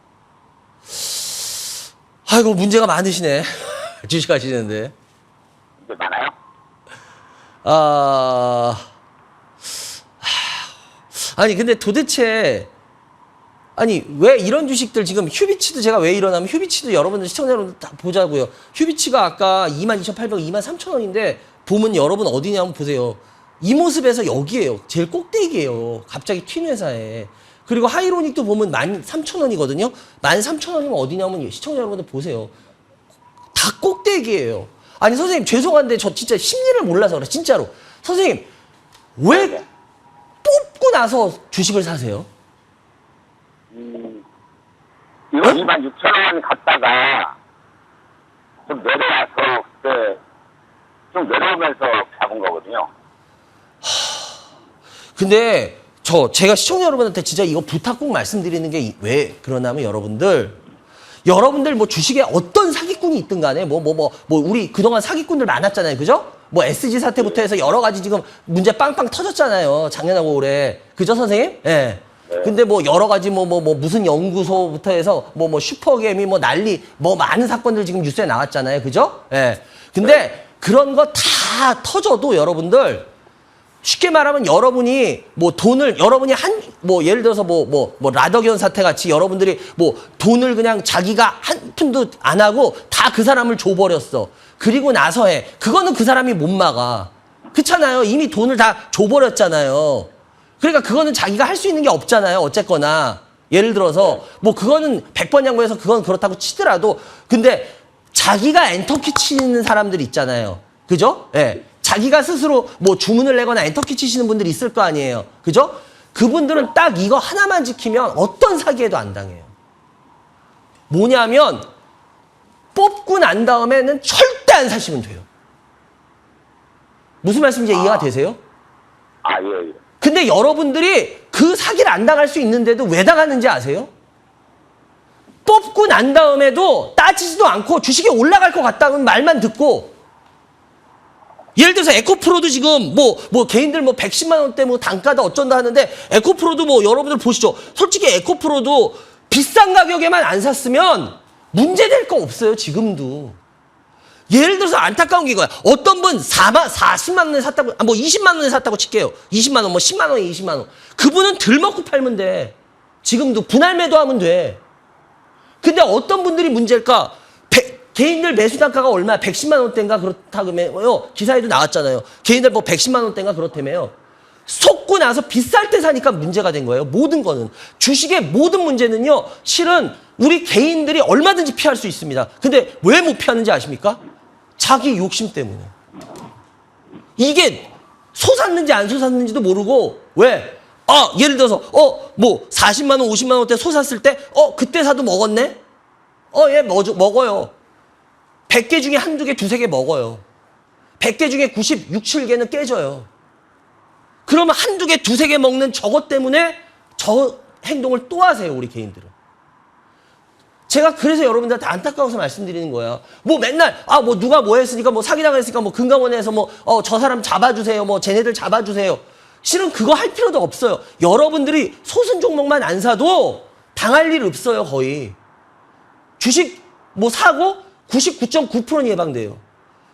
아이고, 문제가 많으시네. 주식하시는데. 이제 많아요? 아니 근데 도대체 왜 이런 주식들 지금 휴비치도 제가 왜 이러냐면 휴비치도 여러분들 시청자 여러분들 다 보자고요. 휴비치가 아까 22,800원, 23,000원인데 보면 여러분 어디냐면 보세요. 이 모습에서 여기에요. 제일 꼭대기예요. 갑자기 튄 회사에. 그리고 하이로닉도 보면 13,000원이거든요. 13,000원이면 어디냐면 시청자 여러분들 보세요. 다 꼭대기예요. 아니 선생님 죄송한데 저 진짜 심리를 몰라서 그래. 진짜로. 선생님 왜 뽑고 나서 주식을 사세요? 이거 26,000원 갔다가 좀 내려와서 그때 좀 내려오면서 잡은 거거든요. 근데 제가 시청자 여러분한테 진짜 이거 부탁 꼭 말씀드리는 게 왜 그러냐면 여러분들 뭐 주식에 어떤 사기꾼이 있든 간에 우리 그동안 사기꾼들 많았잖아요. 그죠? SG 사태부터 해서 여러 가지 지금 문제 빵빵 터졌잖아요. 작년하고 올해. 그죠, 선생님? 예. 근데 여러 가지 무슨 연구소부터 해서 슈퍼게임이 난리 많은 사건들 지금 뉴스에 나왔잖아요. 그죠? 예. 근데 그런 거 다 터져도 여러분들 쉽게 말하면 여러분이 여러분이 예를 들어서 라더견 사태 같이 여러분들이 돈을 그냥 자기가 한 푼도 안 하고 다 그 사람을 줘버렸어. 그리고 나서 그거는 그 사람이 못 막아. 그렇잖아요. 이미 돈을 다 줘버렸잖아요. 그러니까 그거는 자기가 할 수 있는 게 없잖아요. 어쨌거나. 예를 들어서 그거는 100번 양보해서 그건 그렇다고 치더라도 근데 자기가 엔터키 치는 사람들 있잖아요. 그죠? 예. 자기가 스스로 뭐 주문을 내거나 엔터키 치시는 분들이 있을 거 아니에요. 그죠? 그분들은 딱 이거 하나만 지키면 어떤 사기에도 안 당해요. 뭐냐면 뽑고 난 다음에는 절대 안 사시면 돼요. 무슨 말씀인지 이해가 되세요? 예. 근데 여러분들이 그 사기를 안 당할 수 있는데도 왜 당하는지 아세요? 뽑고 난 다음에도 따지지도 않고 주식이 올라갈 것 같다는 말만 듣고, 예를 들어서 에코프로도 지금 뭐 개인들 뭐 110만 원대 뭐 단가다 어쩐다 하는데, 에코프로도 뭐 여러분들 보시죠. 솔직히 에코프로도 비싼 가격에만 안 샀으면 문제될 거 없어요, 지금도. 예를 들어서 안타까운 게 이거야. 어떤 분 40만 원에 샀다고, 뭐 20만 원에 샀다고 칠게요. 20만 원, 뭐 10만 원에 20만 원. 그분은 덜 먹고 팔면 돼. 지금도 분할 매도하면 돼. 근데 어떤 분들이 문제일까? 개인들 매수 단가가 얼마야? 110만 원대인가 그렇다고요. 기사에도 나왔잖아요. 개인들 뭐 110만 원대인가 그렇다며요. 속고 나서 비쌀 때 사니까 문제가 된 거예요. 모든 거는. 주식의 모든 문제는요. 실은 우리 개인들이 얼마든지 피할 수 있습니다. 근데 왜 못 피하는지 아십니까? 자기 욕심 때문에. 이게 솟았는지 안 솟았는지도 모르고, 왜? 예를 들어서 뭐 40만 원, 50만 원대 솟았을 때 그때 사도 먹었네? 얘 먹어요. 100개 중에 한두 개, 두세 개 먹어요. 100개 중에 96, 7개는 깨져요. 그러면 한두 개, 두세 개 먹는 저것 때문에 저 행동을 또 하세요, 우리 개인들은. 제가 그래서 여러분들한테 안타까워서 말씀드리는 거예요. 뭐 맨날 뭐 누가 뭐 했으니까 뭐 사기당했으니까 뭐 금감원에서 뭐 저 사람 잡아주세요, 뭐 쟤네들 잡아주세요. 실은 그거 할 필요도 없어요. 여러분들이 소순 종목만 안 사도 당할 일 없어요, 거의. 주식 뭐 사고 99.9%는 예방돼요.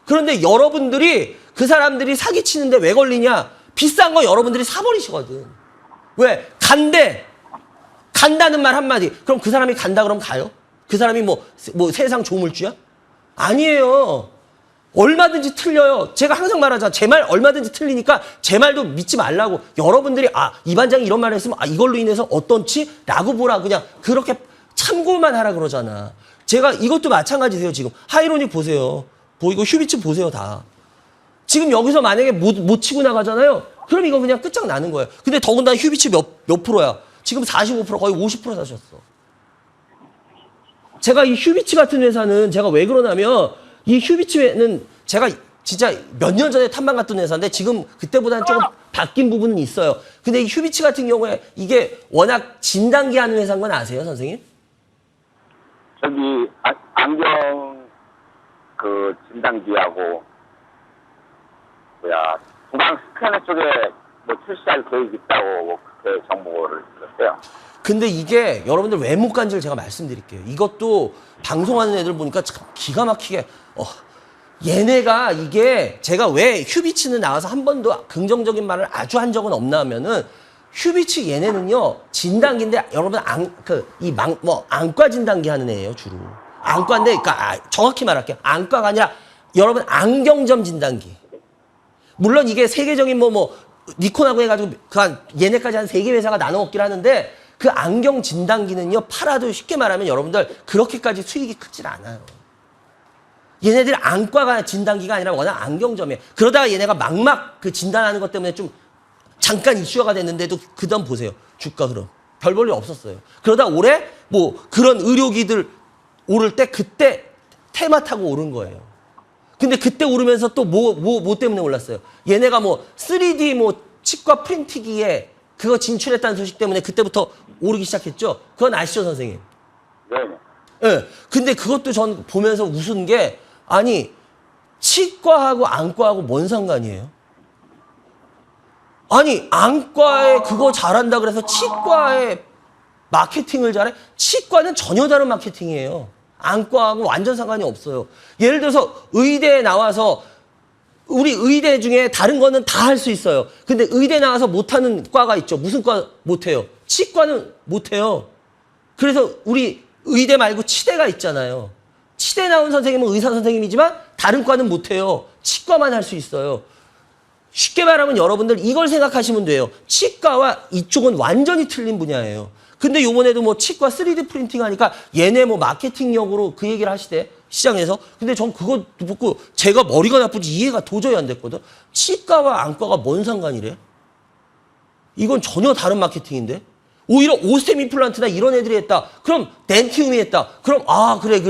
그런데 여러분들이 그 사람들이 사기치는데 왜 걸리냐? 비싼 거 여러분들이 사버리시거든. 왜? 간다는 말 한마디. 그럼 그 사람이 간다 그러면 가요? 그 사람이 뭐 세상 조물주야? 아니에요. 얼마든지 틀려요. 제가 항상 말하잖아. 제 말 얼마든지 틀리니까 제 말도 믿지 말라고. 여러분들이 이 반장이 이런 말을 했으면 이걸로 인해서 어떤지? 라고 보라. 그냥 그렇게 참고만 하라 그러잖아. 제가 이것도 마찬가지세요. 지금 하이로닉 보세요. 이거 휴비츠 보세요. 다. 지금 여기서 만약에 못 치고 나가잖아요. 그럼 이거 그냥 끝장나는 거예요. 근데 더군다나 휴비츠 몇 프로야? 지금 45% 거의 50% 사셨어. 제가 이 휴비츠 같은 회사는 제가 왜 그러냐면, 이 휴비츠는 제가 진짜 몇 년 전에 탐방 갔던 회사인데 지금 그때보다는 조금 바뀐 부분은 있어요. 근데 이 휴비츠 같은 경우에 이게 워낙 진단기 하는 회사인 건 아세요, 선생님? 저기 안경 그 진단기하고 중앙 스캐너 쪽에 뭐 출시할 계획 있다고 뭐 그렇게 정보를 들었어요. 근데 이게 여러분들 왜 못 간지를 제가 말씀드릴게요. 이것도 방송하는 애들 보니까 참 기가 막히게 얘네가 이게 제가 왜 휴비츠는 나와서 한 번도 긍정적인 말을 아주 한 적은 없나 하면은, 휴비츠 얘네는요 진단기인데 여러분 안과 진단기 하는 애예요 주로. 안과인데 그러니까 정확히 말할게요. 안과가 아니라 여러분 안경점 진단기. 물론 이게 세계적인 뭐 니콘하고 해가지고 얘네까지 한 3개 회사가 나눠 먹기를 하는데, 그 안경 진단기는요 팔아도 쉽게 말하면 여러분들 그렇게까지 수익이 크질 않아요. 얘네들 안과가 진단기가 아니라 워낙 안경점이에요. 그러다가 얘네가 막막 그 진단하는 것 때문에 좀 잠깐 이슈화가 됐는데도 그다음 보세요. 주가 흐름. 별 볼 일 없었어요. 그러다 올해 뭐 그런 의료기들 오를 때 그때 테마 타고 오른 거예요. 근데 그때 오르면서 또 뭐 때문에 올랐어요? 얘네가 뭐 3D 뭐 치과 프린트기에 그거 진출했다는 소식 때문에 그때부터 오르기 시작했죠? 그건 아시죠, 선생님? 네네. 예. 근데 그것도 전 보면서 웃은 게, 아니, 치과하고 안과하고 뭔 상관이에요? 아니, 안과에 그거 잘한다 그래서 치과에 마케팅을 잘해? 치과는 전혀 다른 마케팅이에요. 안과하고 완전 상관이 없어요. 예를 들어서 의대에 나와서, 우리 의대 중에 다른 거는 다 할 수 있어요. 근데 의대 나와서 못하는 과가 있죠. 무슨 과 못해요? 치과는 못해요. 그래서 우리 의대 말고 치대가 있잖아요. 치대 나온 선생님은 의사 선생님이지만 다른 과는 못해요. 치과만 할 수 있어요. 쉽게 말하면 여러분들 이걸 생각하시면 돼요. 치과와 이쪽은 완전히 틀린 분야예요. 근데 요번에도 뭐 치과 3D 프린팅 하니까 얘네 뭐 마케팅력으로 그 얘기를 하시대. 시장에서. 근데 전 그거 듣고 제가 머리가 나쁜지 이해가 도저히 안 됐거든. 치과와 안과가 뭔 상관이래? 이건 전혀 다른 마케팅인데? 오히려 오스템 임플란트나 이런 애들이 했다. 그럼 덴티움이 했다. 그럼 아 그래.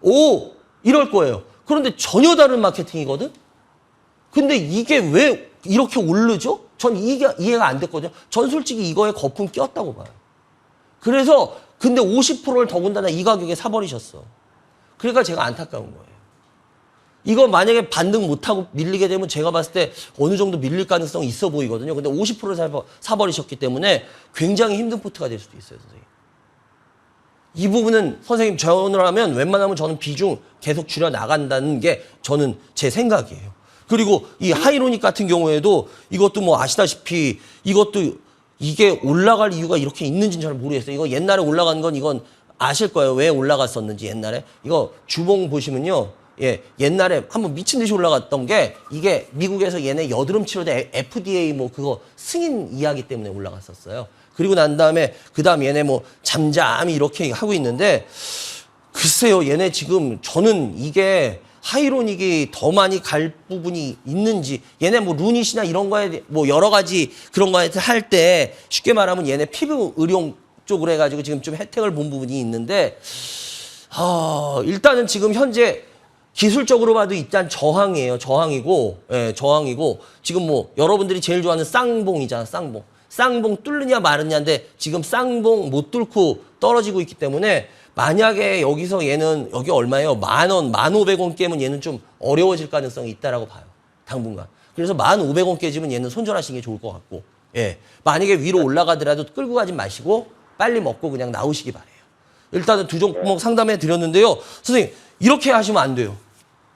오 이럴 거예요. 그런데 전혀 다른 마케팅이거든? 근데 이게 왜 이렇게 오르죠? 전 이게 이해가 안 됐거든요. 전 솔직히 이거에 거품 꼈다고 봐요. 그래서 근데 50%를 더군다나 이 가격에 사버리셨어. 그러니까 제가 안타까운 거예요. 이거 만약에 반등 못하고 밀리게 되면 제가 봤을 때 어느 정도 밀릴 가능성이 있어 보이거든요. 근데 50%를 사버리셨기 때문에 굉장히 힘든 포트가 될 수도 있어요, 선생님. 이 부분은 선생님 전을 하면 웬만하면 저는 비중 계속 줄여 나간다는 게 저는 제 생각이에요. 그리고 이 하이로닉 같은 경우에도 이것도 뭐 아시다시피 이것도 이게 올라갈 이유가 이렇게 있는지는 잘 모르겠어요. 이거 옛날에 올라간 건 이건 아실 거예요. 왜 올라갔었는지 옛날에. 이거 주봉 보시면요. 예, 옛날에 한번 미친 듯이 올라갔던 게 이게 미국에서 얘네 여드름 치료대 FDA 뭐 그거 승인 이야기 때문에 올라갔었어요. 그리고 난 다음에 그다음 얘네 뭐 잠잠히 이렇게 하고 있는데 글쎄요. 얘네 지금 저는 이게 하이로닉이 더 많이 갈 부분이 있는지 얘네 뭐 루닛이나 이런 거에 뭐 여러 가지 그런 거에 할 때 쉽게 말하면 얘네 피부 의료 쪽으로 해가지고 지금 좀 혜택을 본 부분이 있는데 일단은 지금 현재 기술적으로 봐도 일단 저항이에요. 저항이고, 예, 저항이고, 지금 뭐, 여러분들이 제일 좋아하는 쌍봉이잖아, 쌍봉. 쌍봉 뚫느냐 마느냐인데, 지금 쌍봉 못 뚫고 떨어지고 있기 때문에, 만약에 여기서 얘는, 여기 얼마예요? 10,000원, 1,500원 깨면 얘는 좀 어려워질 가능성이 있다라고 봐요. 당분간. 그래서 1,500원 깨지면 얘는 손절하시는 게 좋을 것 같고, 예. 만약에 위로 올라가더라도 끌고 가지 마시고, 빨리 먹고 그냥 나오시기 바래요. 일단은 두 종목 상담해 드렸는데요. 선생님, 이렇게 하시면 안 돼요.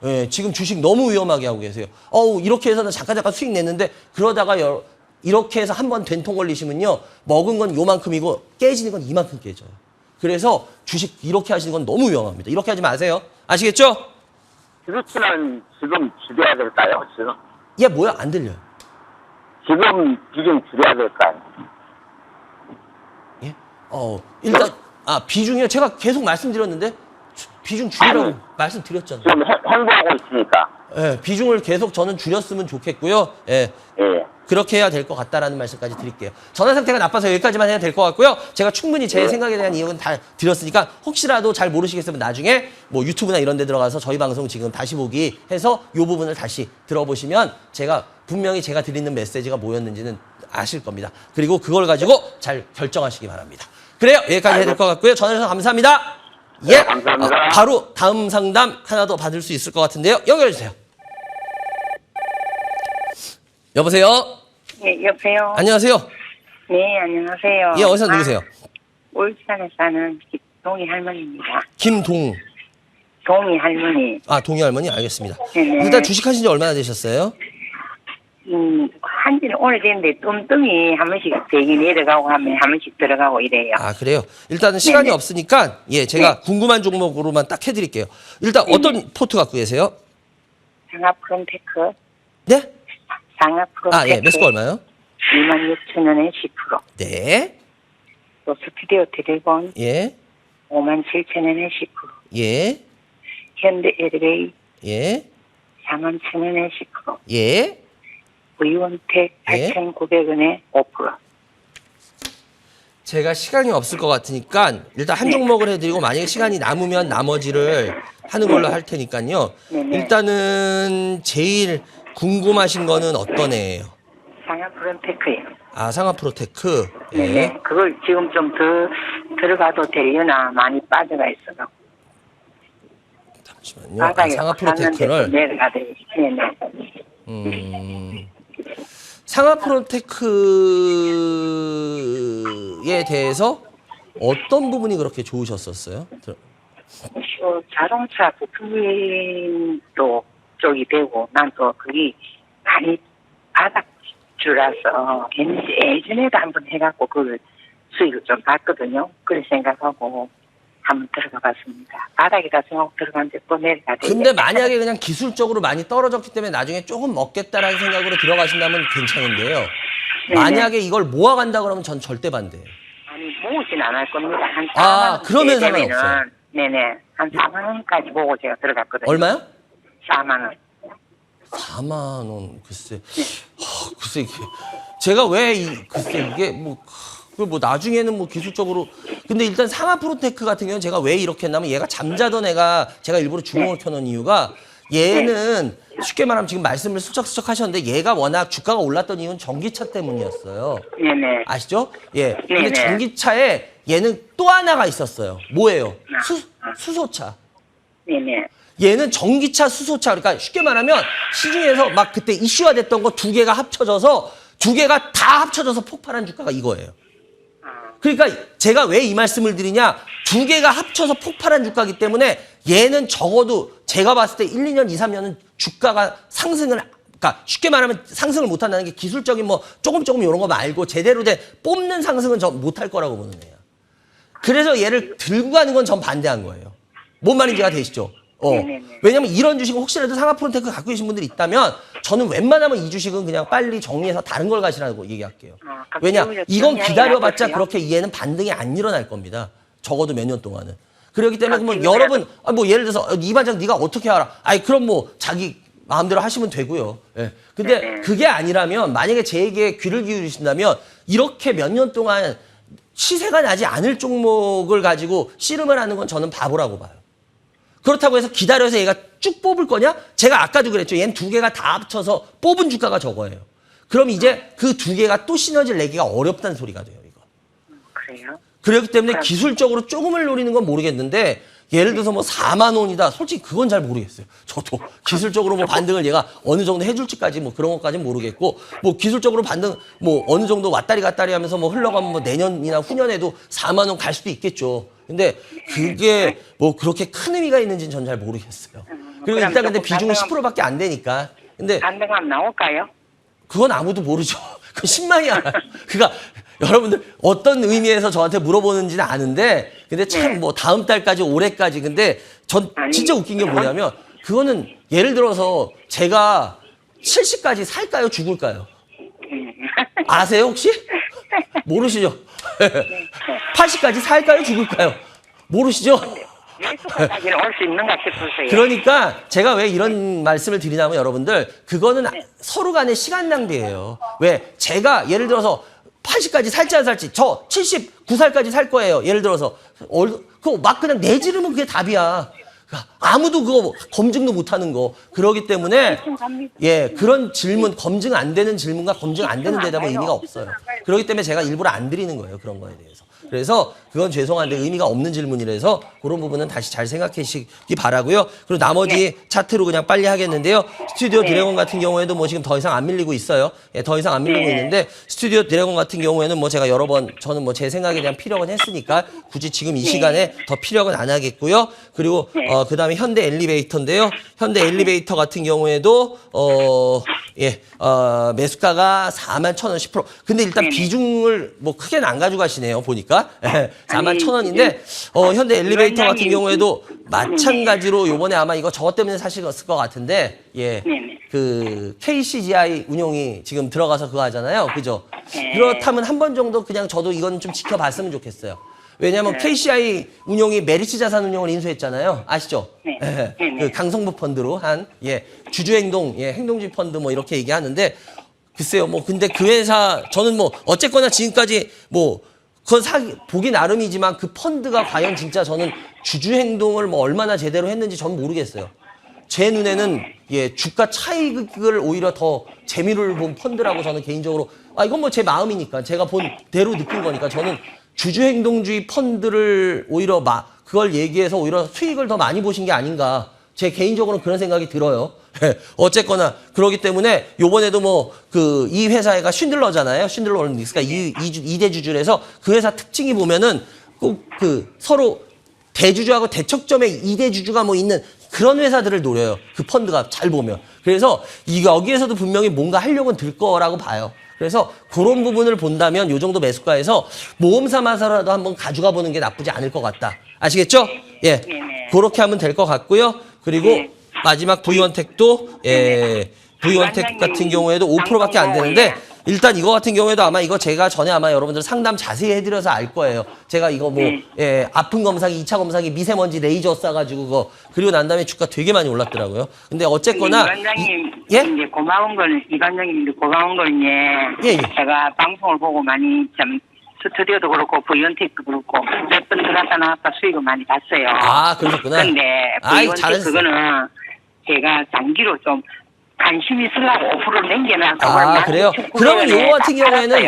예, 지금 주식 너무 위험하게 하고 계세요. 이렇게 해서는 잠깐 수익 냈는데 그러다가 이렇게 해서 한 번 된통 걸리시면요. 먹은 건 요만큼이고 깨지는 건 이만큼 깨져요. 그래서 주식 이렇게 하시는 건 너무 위험합니다. 이렇게 하지 마세요. 아시겠죠? 스위치는 지금 줄여야 될까요? 지금? 얘 뭐야? 안 들려요. 지금 비중 줄여야 될까요? 예? 일단 비중이요. 제가 계속 말씀드렸는데 비중 줄이라고 말씀드렸잖아요. 지금 홍보하고 있으니까. 예, 비중을 계속 저는 줄였으면 좋겠고요. 예. 예. 그렇게 해야 될 것 같다라는 말씀까지 드릴게요. 전화 상태가 나빠서 여기까지만 해야 될 것 같고요. 제가 충분히 제 생각에 대한 이유는 다 드렸으니까 혹시라도 잘 모르시겠으면 나중에 뭐 유튜브나 이런 데 들어가서 저희 방송 지금 다시 보기 해서 이 부분을 다시 들어보시면 제가 분명히 제가 드리는 메시지가 뭐였는지는 아실 겁니다. 그리고 그걸 가지고 잘 결정하시기 바랍니다. 그래요. 여기까지 해야 될 것 같고요. 전화 주셔서 감사합니다. 예. 네, 감사합니다. 바로 다음 상담 하나 더 받을 수 있을 것 같은데요. 연결해 주세요. 여보세요? 네, 여보세요? 안녕하세요. 네, 안녕하세요. 예, 어디서 누구세요? 울산에 사는 동희 할머니입니다. 김동. 동희 할머니. 동희 할머니 알겠습니다. 네네. 일단 주식하신 지 얼마나 되셨어요? 한지는 오래됐는데 뜸뜸이 한 번씩 되게 내려가고 하면 한 번씩 들어가고 이래요. 그래요. 일단은 시간이 네네. 없으니까 예, 제가 네. 궁금한 종목으로만 딱 해드릴게요. 일단 어떤 포트 갖고 계세요? 상하프롬테크. 네? 상하프롬테크. 예, 매수가 얼마요? 26,000원에 10%. 네. 또 스튜디오 드래곤 예. 57,000원에 10%. 예. 현대 LA 예. 41,000원에 10%. 예. 의원택 예. 8,900원에 5%. 제가 시간이 없을 것 같으니까 일단 한 종목을 해드리고 만약에 시간이 남으면 나머지를 하는 걸로 할 테니까요. 네네. 일단은 제일 궁금하신 거는 어떤 애예요? 상하프롬테크예요. 상하프로테크. 네네. 예. 그걸 지금 좀 더 들어가도 되려나 많이 빠져가 있어갖고. 잠시만요. 바닥에 상하프로테크를. 내려가대. 네네. 상하프로테크에 대해서 어떤 부분이 그렇게 좋으셨었어요? 자동차 부품도 쪽이 되고, 난 또 그게 많이 바닥주라서, 예전에도 한번 해갖고 그걸 수익을 좀 봤거든요. 그래 생각하고 한번 들어가 봤습니다. 바닥에다 생각 들어갔는데 또 내려가대. 근데 만약에 그냥 기술적으로 많이 떨어졌기 때문에 나중에 조금 먹겠다라는 생각으로 들어가신다면 괜찮은데요. 네네. 만약에 이걸 모아간다 그러면 전 절대 반대예요. 아니, 모으진 않을 겁니다. 한 4만 그러면 되면은 상관없어요. 네네. 한 4만 원까지 보고 제가 들어갔거든요. 얼마요? 4만 원. 4만 원. 글쎄. 글쎄 이게 제가 왜 글쎄 이게 뭐 나중에는 뭐 기술적으로 근데 일단 상하 프로테크 같은 경우는 제가 왜 이렇게 했냐면 얘가 잠자던 애가 제가 일부러 주먹을 켜놓은 이유가 얘는 쉽게 말하면 지금 말씀을 슬쩍슬쩍 하셨는데 얘가 워낙 주가가 올랐던 이유는 전기차 때문이었어요. 네네. 아시죠? 예. 근데 네네. 전기차에 얘는 또 하나가 있었어요. 뭐예요? 수소차. 네네. 얘는 전기차 수소차. 그러니까 쉽게 말하면 시중에서 막 그때 이슈화 됐던 거 두 개가 합쳐져서 두 개가 다 합쳐져서 폭발한 주가가 이거예요. 그러니까 제가 왜 이 말씀을 드리냐. 두 개가 합쳐서 폭발한 주가이기 때문에 얘는 적어도 제가 봤을 때 1, 2년, 2, 3년은 주가가 상승을 그러니까 쉽게 말하면 상승을 못한다는 게 기술적인 뭐 조금 이런 거 말고 제대로 된 뽑는 상승은 전 못할 거라고 보는 애야. 그래서 얘를 들고 가는 건 전 반대한 거예요. 뭔 말인지가 되시죠? 왜냐면 이런 주식은 혹시라도 상하 프론테크 갖고 계신 분들이 있다면 저는 웬만하면 이 주식은 그냥 빨리 정리해서 다른 걸 가시라고 얘기할게요. 왜냐? 이건 기다려봤자 그렇게 얘는 반등이 안 일어날 겁니다. 적어도 몇 년 동안은. 그렇기 때문에 뭐 여러분 뭐 예를 들어서 이 반장 네가 어떻게 알아? 아니 그럼 뭐 자기 마음대로 하시면 되고요. 예. 근데 그게 아니라면 만약에 제 얘기에 귀를 기울이신다면 이렇게 몇 년 동안 시세가 나지 않을 종목을 가지고 씨름을 하는 건 저는 바보라고 봐요. 그렇다고 해서 기다려서 얘가 쭉 뽑을 거냐? 제가 아까도 그랬죠. 얘는 두 개가 다 합쳐서 뽑은 주가가 저거예요. 그럼 이제 그 두 개가 또 시너지를 내기가 어렵다는 소리가 돼요. 이거. 그래요? 그렇기 때문에 기술적으로 조금을 노리는 건 모르겠는데 예를 들어서 뭐 4만 원이다. 솔직히 그건 잘 모르겠어요. 저도 기술적으로 뭐 반등을 얘가 어느 정도 해줄지까지 뭐 그런 것까지는 모르겠고 뭐 기술적으로 반등 뭐 어느 정도 왔다리 갔다리 하면서 뭐 흘러가면 뭐 내년이나 후년에도 4만 원 갈 수도 있겠죠. 근데 그게 뭐 그렇게 큰 의미가 있는지는 전 잘 모르겠어요. 그리고 일단 근데 비중은 10%밖에 안 되니까. 근데 반등하면 나올까요? 그건 아무도 모르죠. 그건 신망이야. 그러니까 여러분들 어떤 의미에서 저한테 물어보는지는 아는데 근데 참 뭐 다음 달까지 올해까지 근데 전 진짜 웃긴 게 뭐냐면 그거는 예를 들어서 제가 70까지 살까요 죽을까요? 아세요 혹시? 모르시죠? 80까지 살까요 죽을까요? 모르시죠? 여기까지는 올 수 있는가 싶으세요. 그러니까 제가 왜 이런 말씀을 드리냐면 여러분들 그거는 서로 간의 시간 낭비예요. 왜 제가 예를 들어서 80까지 살지 안 살지 저 79살까지 살 거예요. 예를 들어서 그거 막 그냥 내지르면 그게 답이야. 아무도 그거 검증도 못하는 거. 그러기 때문에 예 그런 질문 검증 안 되는 질문과 검증 안 되는 대답은 의미가 없어요. 그렇기 때문에 제가 일부러 안 드리는 거예요. 그런 거에 대해서. 그래서 그건 죄송한데 의미가 없는 질문이라서 그런 부분은 다시 잘 생각해 주시기 바라고요. 그리고 나머지 차트로 그냥 빨리 하겠는데요. 스튜디오 드래곤 같은 경우에도 뭐 지금 더 이상 안 밀리고 있어요. 예, 더 이상 안 밀리고 있는데 스튜디오 드래곤 같은 경우에는 뭐 제가 여러 번 저는 뭐 제 생각에 대한 피력은 했으니까 굳이 지금 이 시간에 더 피력은 안 하겠고요. 그리고 그다음에 현대 엘리베이터인데요. 현대 엘리베이터 같은 경우에도 매수가가 41,000원 10%. 근데 일단 비중을 뭐 크게는 안 가져가시네요. 보니까 41,000원인데 현대 엘리베이터 같은 경우에도 마찬가지로 요번에 아마 이거 저것 때문에 사셨을 것 같은데 그 KCGI 운용이 지금 들어가서 그거 하잖아요. 그죠? 그렇다면 한 번 정도 그냥 저도 이건 좀 지켜봤으면 좋겠어요. 왜냐하면 KCI 운용이 메리츠 자산 운용을 인수했잖아요. 아시죠? 그 강성부 펀드로 한 주주행동 행동주의 펀드 뭐 이렇게 얘기하는데 글쎄요. 뭐 근데 그 회사 저는 뭐 어쨌거나 지금까지 뭐 그건 보기 나름이지만 그 펀드가 과연 진짜 저는 주주행동을 뭐 얼마나 제대로 했는지 전 모르겠어요. 제 눈에는 주가 차익을 오히려 더 재미를 본 펀드라고 저는 개인적으로 이건 뭐 제 마음이니까 제가 본 대로 느낀 거니까 저는 주주행동주의 펀드를 오히려 그걸 얘기해서 오히려 수익을 더 많이 보신 게 아닌가. 제 개인적으로는 그런 생각이 들어요. 어쨌거나 그렇기 때문에 요번에도 뭐 이 회사가 쉰들러잖아요. 쉰들러 올림픽스가 2대 주주라서 그 회사 특징이 보면은 꼭 그 서로 대주주하고 대척점에 2대 주주가 뭐 있는 그런 회사들을 노려요. 그 펀드가 잘 보면. 그래서 여기에서도 분명히 뭔가 하려고 들 거라고 봐요. 그래서 그런 부분을 본다면 요 정도 매수가에서 모험 삼아서라도 한번 가져가 보는 게 나쁘지 않을 것 같다. 아시겠죠? 예. 그렇게 하면 될 것 같고요. 그리고 마지막 V원택도 V원택 같은 경우에도 5%밖에 안 되는데 일단 이거 같은 경우에도 아마 이거 제가 전에 아마 여러분들 상담 자세히 해드려서 알 거예요. 제가 이거 뭐, 예, 아픈 검사기, 2차 검사기, 미세먼지 레이저 쏴가지고 그거, 그리고 난 다음에 주가 되게 많이 올랐더라고요. 근데 어쨌거나. 위원장님, 예? 이제 고마운 걸, 이관장님 고마운 걸, 예. 제가 방송을 보고 많이 참, 스튜디오도 그렇고, 브이언텍도 그렇고, 몇 번 들어갔다 나왔다 수익을 많이 봤어요. 아, 그러셨구나. 근데, 아이, 브이언텍 잘하셨어요. 그거는 제가 장기로 좀 관심 있으려고 5% 남겨놨다고. 아, 그래요? 그러면 요거 같은 경우에는,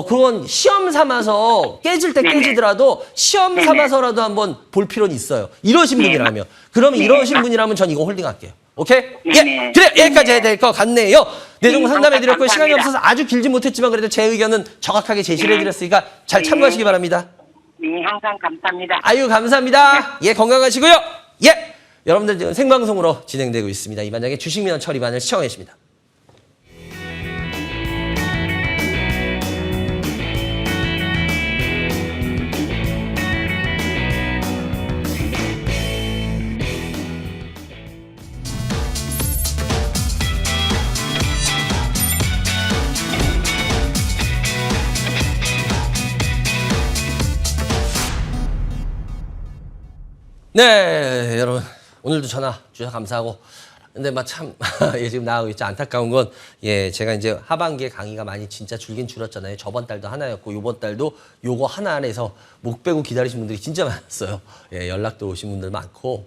그건 시험 삼아서 깨질 때 네네. 깨지더라도 시험 네네. 삼아서라도 한번 볼 필요는 있어요. 이러신 네. 분이라면. 그러면 네. 이러신 분이라면 전 이거 홀딩 할게요. 오케이? 예. 네네. 그래, 여기까지 네네. 해야 될 것 같네요. 네, 정도 상담해드렸고요. 시간이 감사합니다. 없어서 아주 길지 못했지만 그래도 제 의견은 정확하게 제시를 해드렸으니까 잘 네. 참고하시기 바랍니다. 네, 항상 감사합니다. 아유, 감사합니다. 예, 건강하시고요. 예. 여러분들 지금 생방송으로 진행되고 있습니다. 이반장의 주식민원 처리반을 시청해 계십니다. 네, 여러분 오늘도 전화 주셔서 감사하고, 근데 막 참 예, 지금 나가고 있죠. 안타까운 건 예, 제가 이제 하반기에 강의가 많이 진짜 줄긴 줄었잖아요. 저번 달도 하나였고 요번 달도 요거 하나 안에서 목 빼고 기다리신 분들이 진짜 많았어요. 예, 연락도 오신 분들 많고.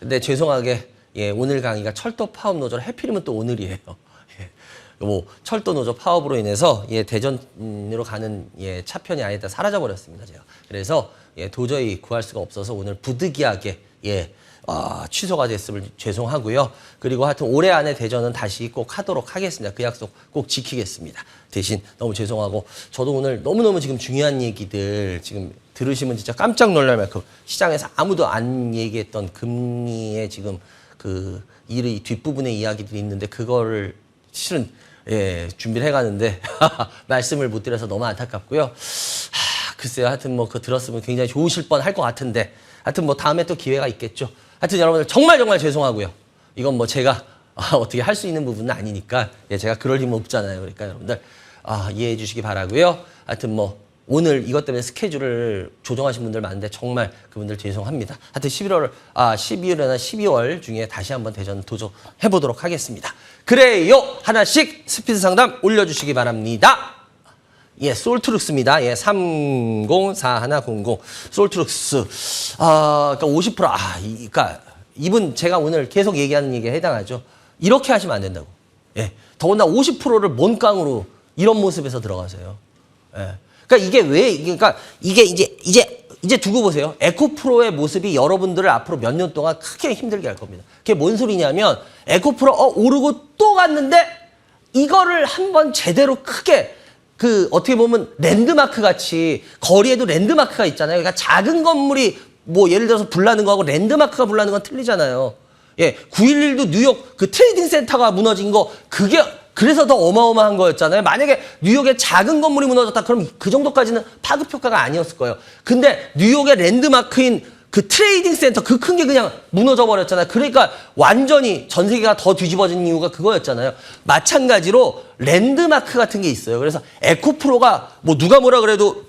근데 죄송하게 예, 오늘 강의가 철도 파업 노조로 해필이면 또 오늘이에요. 예. 뭐 철도 노조 파업으로 인해서 예, 대전으로 가는 예, 차편이 아예 다 사라져 버렸습니다. 제가. 그래서 예, 도저히 구할 수가 없어서 오늘 부득이하게 예, 취소가 됐음을 죄송하고요. 그리고 하여튼 올해 안에 대전은 다시 꼭 하도록 하겠습니다. 그 약속 꼭 지키겠습니다. 대신 너무 죄송하고, 저도 오늘 너무너무 지금 중요한 얘기들 지금 들으시면 진짜 깜짝 놀랄 만큼 시장에서 아무도 안 얘기했던 금리의 지금 그 이 뒷부분의 이야기들이 있는데 그거를 실은 예, 준비를 해가는데 말씀을 못 드려서 너무 안타깝고요. 글쎄요, 하여튼 뭐 그거 들었으면 굉장히 좋으실 뻔 할 것 같은데, 하여튼 뭐 다음에 또 기회가 있겠죠. 하여튼 여러분들 정말 죄송하고요. 이건 뭐 제가 어떻게 할 수 있는 부분은 아니니까 예, 제가 그럴 힘은 없잖아요. 그러니까 여러분들 이해해 주시기 바라고요. 하여튼 뭐 오늘 이것 때문에 스케줄을 조정하신 분들 많은데 정말 그분들 죄송합니다. 하여튼 12월이나 12월 중에 다시 한번 대전 도전해 보도록 하겠습니다. 그래요. 하나씩 스피드 상담 올려주시기 바랍니다. 예, 솔트룩스입니다. 예, 304100 솔트룩스. 그러니까 50%. 그러니까 이분 제가 오늘 계속 얘기하는 얘기에 해당하죠. 이렇게 하시면 안 된다고. 예, 더군다나 50%를 뭔깡으로 이런 모습에서 들어가세요. 예, 그러니까 이게 이제 두고 보세요. 에코프로의 모습이 여러분들을 앞으로 몇 년 동안 크게 힘들게 할 겁니다. 그게 뭔 소리냐면 에코프로 오르고 또 갔는데 이거를 한번 제대로 크게 어떻게 보면 랜드마크 같이 거리에도 랜드마크가 있잖아요. 그러니까 작은 건물이 뭐 예를 들어서 불나는 거하고 랜드마크가 불나는 건 틀리잖아요. 예, 9.11도 뉴욕 그 트레이딩 센터가 무너진 거 그게 그래서 더 어마어마한 거였잖아요. 만약에 뉴욕의 작은 건물이 무너졌다 그럼 그 정도까지는 파급 효과가 아니었을 거예요. 근데 뉴욕의 랜드마크인 그 트레이딩 센터 그 큰 게 그냥 무너져 버렸잖아요. 그러니까 완전히 전 세계가 더 뒤집어진 이유가 그거였잖아요. 마찬가지로 랜드마크 같은 게 있어요. 그래서 에코프로가 뭐 누가 뭐라 그래도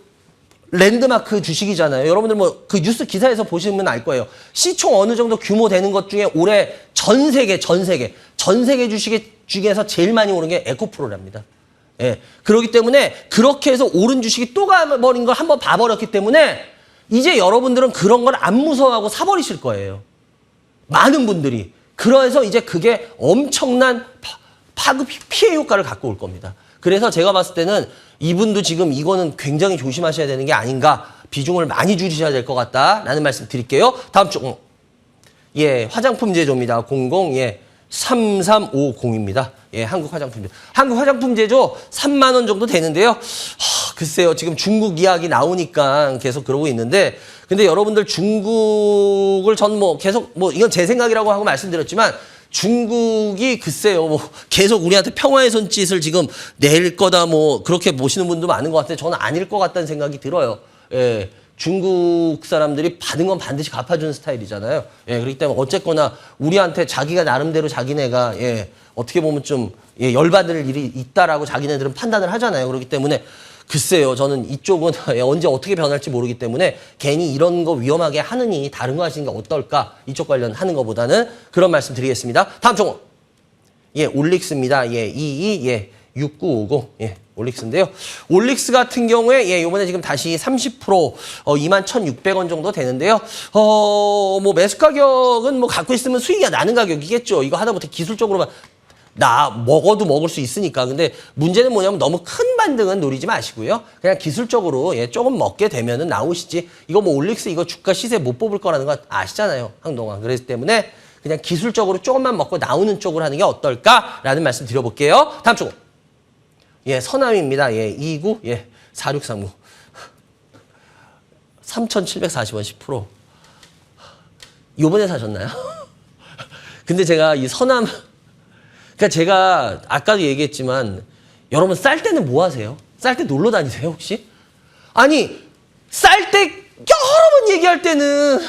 랜드마크 주식이잖아요. 여러분들 뭐 그 뉴스 기사에서 보시면 알 거예요. 시총 어느 정도 규모 되는 것 중에 올해 전 세계 주식 중에서 제일 많이 오른 게 에코프로랍니다. 예. 그렇기 때문에 그렇게 해서 오른 주식이 또 가버린 걸 한번 봐버렸기 때문에 이제 여러분들은 그런 걸 안 무서워하고 사버리실 거예요. 많은 분들이. 그래서 이제 그게 엄청난 파급 피해 효과를 갖고 올 겁니다. 그래서 제가 봤을 때는 이분도 지금 이거는 굉장히 조심하셔야 되는 게 아닌가, 비중을 많이 줄이셔야 될 것 같다라는 말씀 드릴게요. 다음 주 예, 화장품 제조입니다. 3350입니다. 예, 한국 화장품 제조 3만 원 정도 되는데요. 글쎄요, 지금 중국 이야기 나오니까 계속 그러고 있는데, 근데 여러분들 중국을 전 뭐 계속 뭐 이건 제 생각이라고 하고 말씀드렸지만 중국이 글쎄요, 뭐 계속 우리한테 평화의 손짓을 지금 낼 거다 뭐 그렇게 보시는 분도 많은 것 같은데 저는 아닐 것 같다는 생각이 들어요. 예. 중국 사람들이 받은 건 반드시 갚아주는 스타일이잖아요. 예, 그렇기 때문에 어쨌거나 우리한테 자기가 나름대로 자기네가 예, 어떻게 보면 좀 예, 열받을 일이 있다라고 자기네들은 판단을 하잖아요. 그렇기 때문에 글쎄요, 저는 이쪽은 예, 언제 어떻게 변할지 모르기 때문에 괜히 이런 거 위험하게 하느니 다른 거 하시는 게 어떨까? 이쪽 관련하는 것보다는 그런 말씀 드리겠습니다. 다음 종목. 예, 올릭스입니다. 예, 6950. 예, 올릭스인데요. 올릭스 같은 경우에 예, 요번에 지금 다시 30% 21,600원 정도 되는데요. 뭐 매수 가격은 뭐 갖고 있으면 수익이 나는 가격이겠죠. 이거 하다못해 기술적으로만 먹어도 먹을 수 있으니까. 근데 문제는 뭐냐면 너무 큰 반등은 노리지 마시고요. 그냥 기술적으로 예, 조금 먹게 되면은 나오시지. 이거 뭐 올릭스 이거 주가 시세 못 뽑을 거라는 거 아시잖아요. 한동안. 그렇기 때문에 그냥 기술적으로 조금만 먹고 나오는 쪽으로 하는 게 어떨까라는 말씀 드려볼게요. 다음 쪽. 예, 서남입니다. 예, 29, 예, 4639. 3,740원 10%. 요번에 사셨나요? 근데 제가 이 서남, 그러니까 제가 아까도 얘기했지만 여러분 쌀 때는 뭐 하세요? 쌀 때 놀러 다니세요, 혹시? 아니, 쌀 때 여러 번 얘기할 때는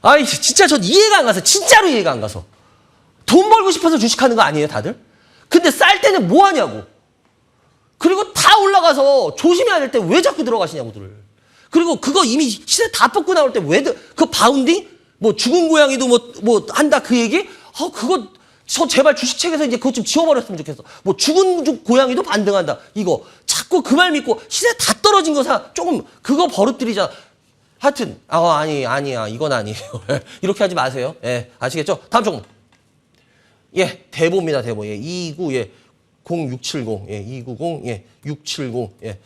아이, 진짜 전 이해가 안 가서, 진짜로 이해가 안 가서. 돈 벌고 싶어서 주식하는 거 아니에요, 다들? 근데 쌀 때는 뭐 하냐고. 그리고 다 올라가서 조심해야 될 때 왜 자꾸 들어가시냐고들. 그리고 그거 이미 시세 다 뽑고 나올 때 왜, 그 바운딩? 뭐 죽은 고양이도 뭐 한다 그 얘기? 그거, 저 제발 주식책에서 이제 그것 좀 지워버렸으면 좋겠어. 뭐 죽은 고양이도 반등한다. 이거. 자꾸 그 말 믿고 시세 다 떨어진 거 조금, 그거 버릇들이잖아. 하여튼, 아니야. 이건 아니에요. 이렇게 하지 마세요. 예, 아시겠죠? 다음 종목. 예, 대보입니다, 대보. 예, 29, 예, 0670, 예, 290, 예, 670, 예.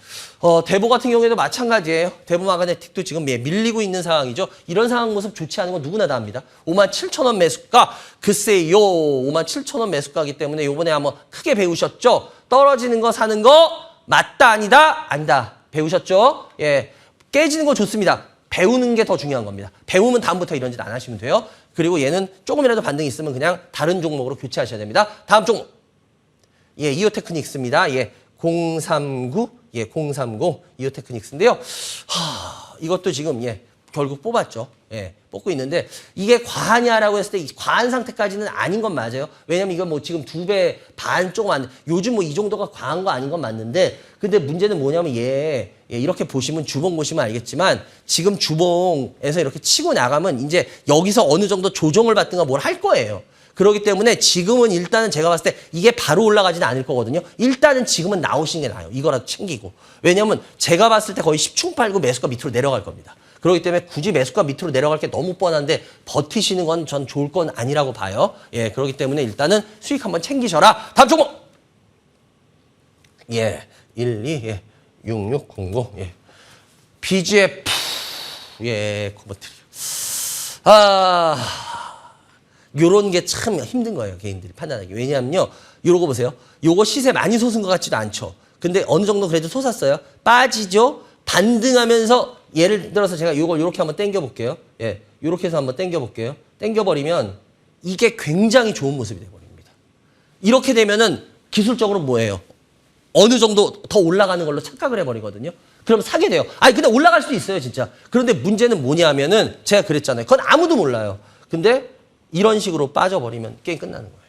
대보 같은 경우에도 마찬가지예요. 대보 마그네틱도 지금 예, 밀리고 있는 상황이죠. 이런 상황 모습 좋지 않은 건 누구나 다 압니다. 57,000원 매수가, 글쎄요, 57,000원 매수가이기 때문에 요번에 한번 크게 배우셨죠? 떨어지는 거 사는 거, 맞다, 아니다, 안다. 배우셨죠? 예, 깨지는 거 좋습니다. 배우는 게 더 중요한 겁니다. 배우면 다음부터 이런 짓 안 하시면 돼요. 그리고 얘는 조금이라도 반등이 있으면 그냥 다른 종목으로 교체하셔야 됩니다. 다음 종목. 예, 이오테크닉스입니다. 예, 039, 예, 030, 이오테크닉스인데요. 이것도 지금, 예, 결국 뽑았죠. 예, 뽑고 있는데, 이게 과하냐라고 했을 때, 과한 상태까지는 아닌 건 맞아요. 왜냐면 이건 뭐 지금 2배 반 조금 안, 요즘 뭐 이 정도가 과한 거 아닌 건 맞는데, 근데 문제는 뭐냐면 예, 이렇게 보시면 주봉 보시면 알겠지만, 지금 주봉에서 이렇게 치고 나가면 이제 여기서 어느 정도 조정을 받든가 뭘 할 거예요. 그렇기 때문에 지금은 일단은 제가 봤을 때 이게 바로 올라가지는 않을 거거든요. 일단은 지금은 나오시는 게 나아요. 이거라도 챙기고. 왜냐면 제가 봤을 때 거의 10충 팔고 매수가 밑으로 내려갈 겁니다. 그렇기 때문에 굳이 매수가 밑으로 내려갈 게 너무 뻔한데 버티시는 건 전 좋을 건 아니라고 봐요. 예, 그렇기 때문에 일단은 수익 한번 챙기셔라. 다음 종목. 예, 12, 예, 6600, 예. BGF, 예, 코버트리. 요런 게 참 힘든 거예요, 개인들이 판단하기. 왜냐하면요, 요런 거 보세요. 요거 시세 많이 솟은 것 같지도 않죠. 근데 어느 정도 그래도 솟았어요. 빠지죠? 반등하면서, 예를 들어서 제가 요걸 요렇게 한번 당겨볼게요. 예, 요렇게 해서 한번 당겨볼게요. 당겨버리면 이게 굉장히 좋은 모습이 돼버립니다. 이렇게 되면은 기술적으로 뭐예요? 어느 정도 더 올라가는 걸로 착각을 해버리거든요. 그럼 사게 돼요. 근데 올라갈 수도 있어요, 진짜. 그런데 문제는 뭐냐면은 제가 그랬잖아요. 그건 아무도 몰라요. 근데 이런 식으로 빠져버리면 게임 끝나는 거예요.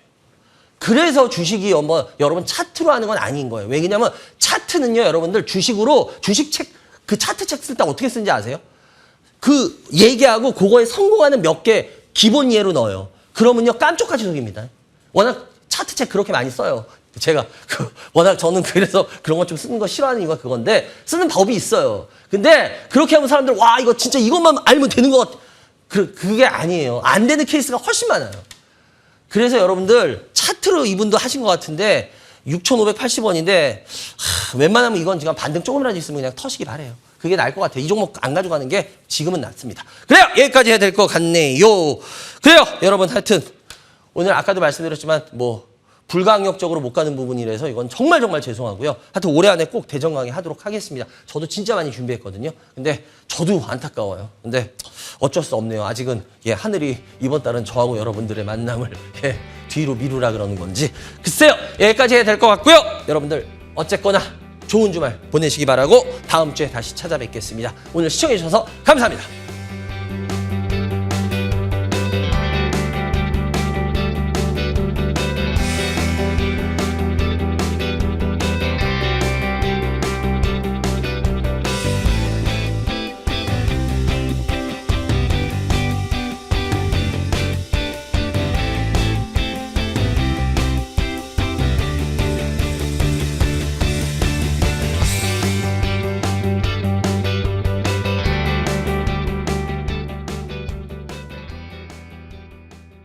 그래서 주식이 여러분 차트로 하는 건 아닌 거예요. 왜냐면 차트는요, 여러분들 주식으로 주식책 그 차트 책 쓸 때 어떻게 쓰는지 아세요? 그 얘기하고 그거에 성공하는 몇 개 기본 예로 넣어요. 그러면요, 깜짝같이 속입니다. 워낙 차트 책 그렇게 많이 써요. 제가 워낙 저는 그래서 그런 거 좀 쓰는 거 싫어하는 이유가 그건데, 쓰는 법이 있어요. 근데 그렇게 하면 사람들 와, 이거 진짜 이것만 알면 되는 것 같아. 그게 아니에요. 안 되는 케이스가 훨씬 많아요. 그래서 여러분들 차트로 이분도 하신 것 같은데 6,580원인데 웬만하면 이건 지금 반등 조금이라도 있으면 그냥 터시기 바래요. 그게 나을 것 같아요. 이 종목 안 가져가는 게 지금은 낫습니다. 그래요. 여기까지 해야 될 것 같네요. 그래요. 여러분 하여튼 오늘 아까도 말씀드렸지만 뭐 불가항력적으로 못 가는 부분이라서 이건 정말 죄송하고요. 하여튼 올해 안에 꼭 대전 강의하도록 하겠습니다. 저도 진짜 많이 준비했거든요. 근데 저도 안타까워요. 근데 어쩔 수 없네요. 아직은 하늘이 이번 달은 저하고 여러분들의 만남을 뒤로 미루라 그러는 건지 글쎄요. 여기까지 해야 될 것 같고요. 여러분들 어쨌거나 좋은 주말 보내시기 바라고 다음 주에 다시 찾아뵙겠습니다. 오늘 시청해 주셔서 감사합니다.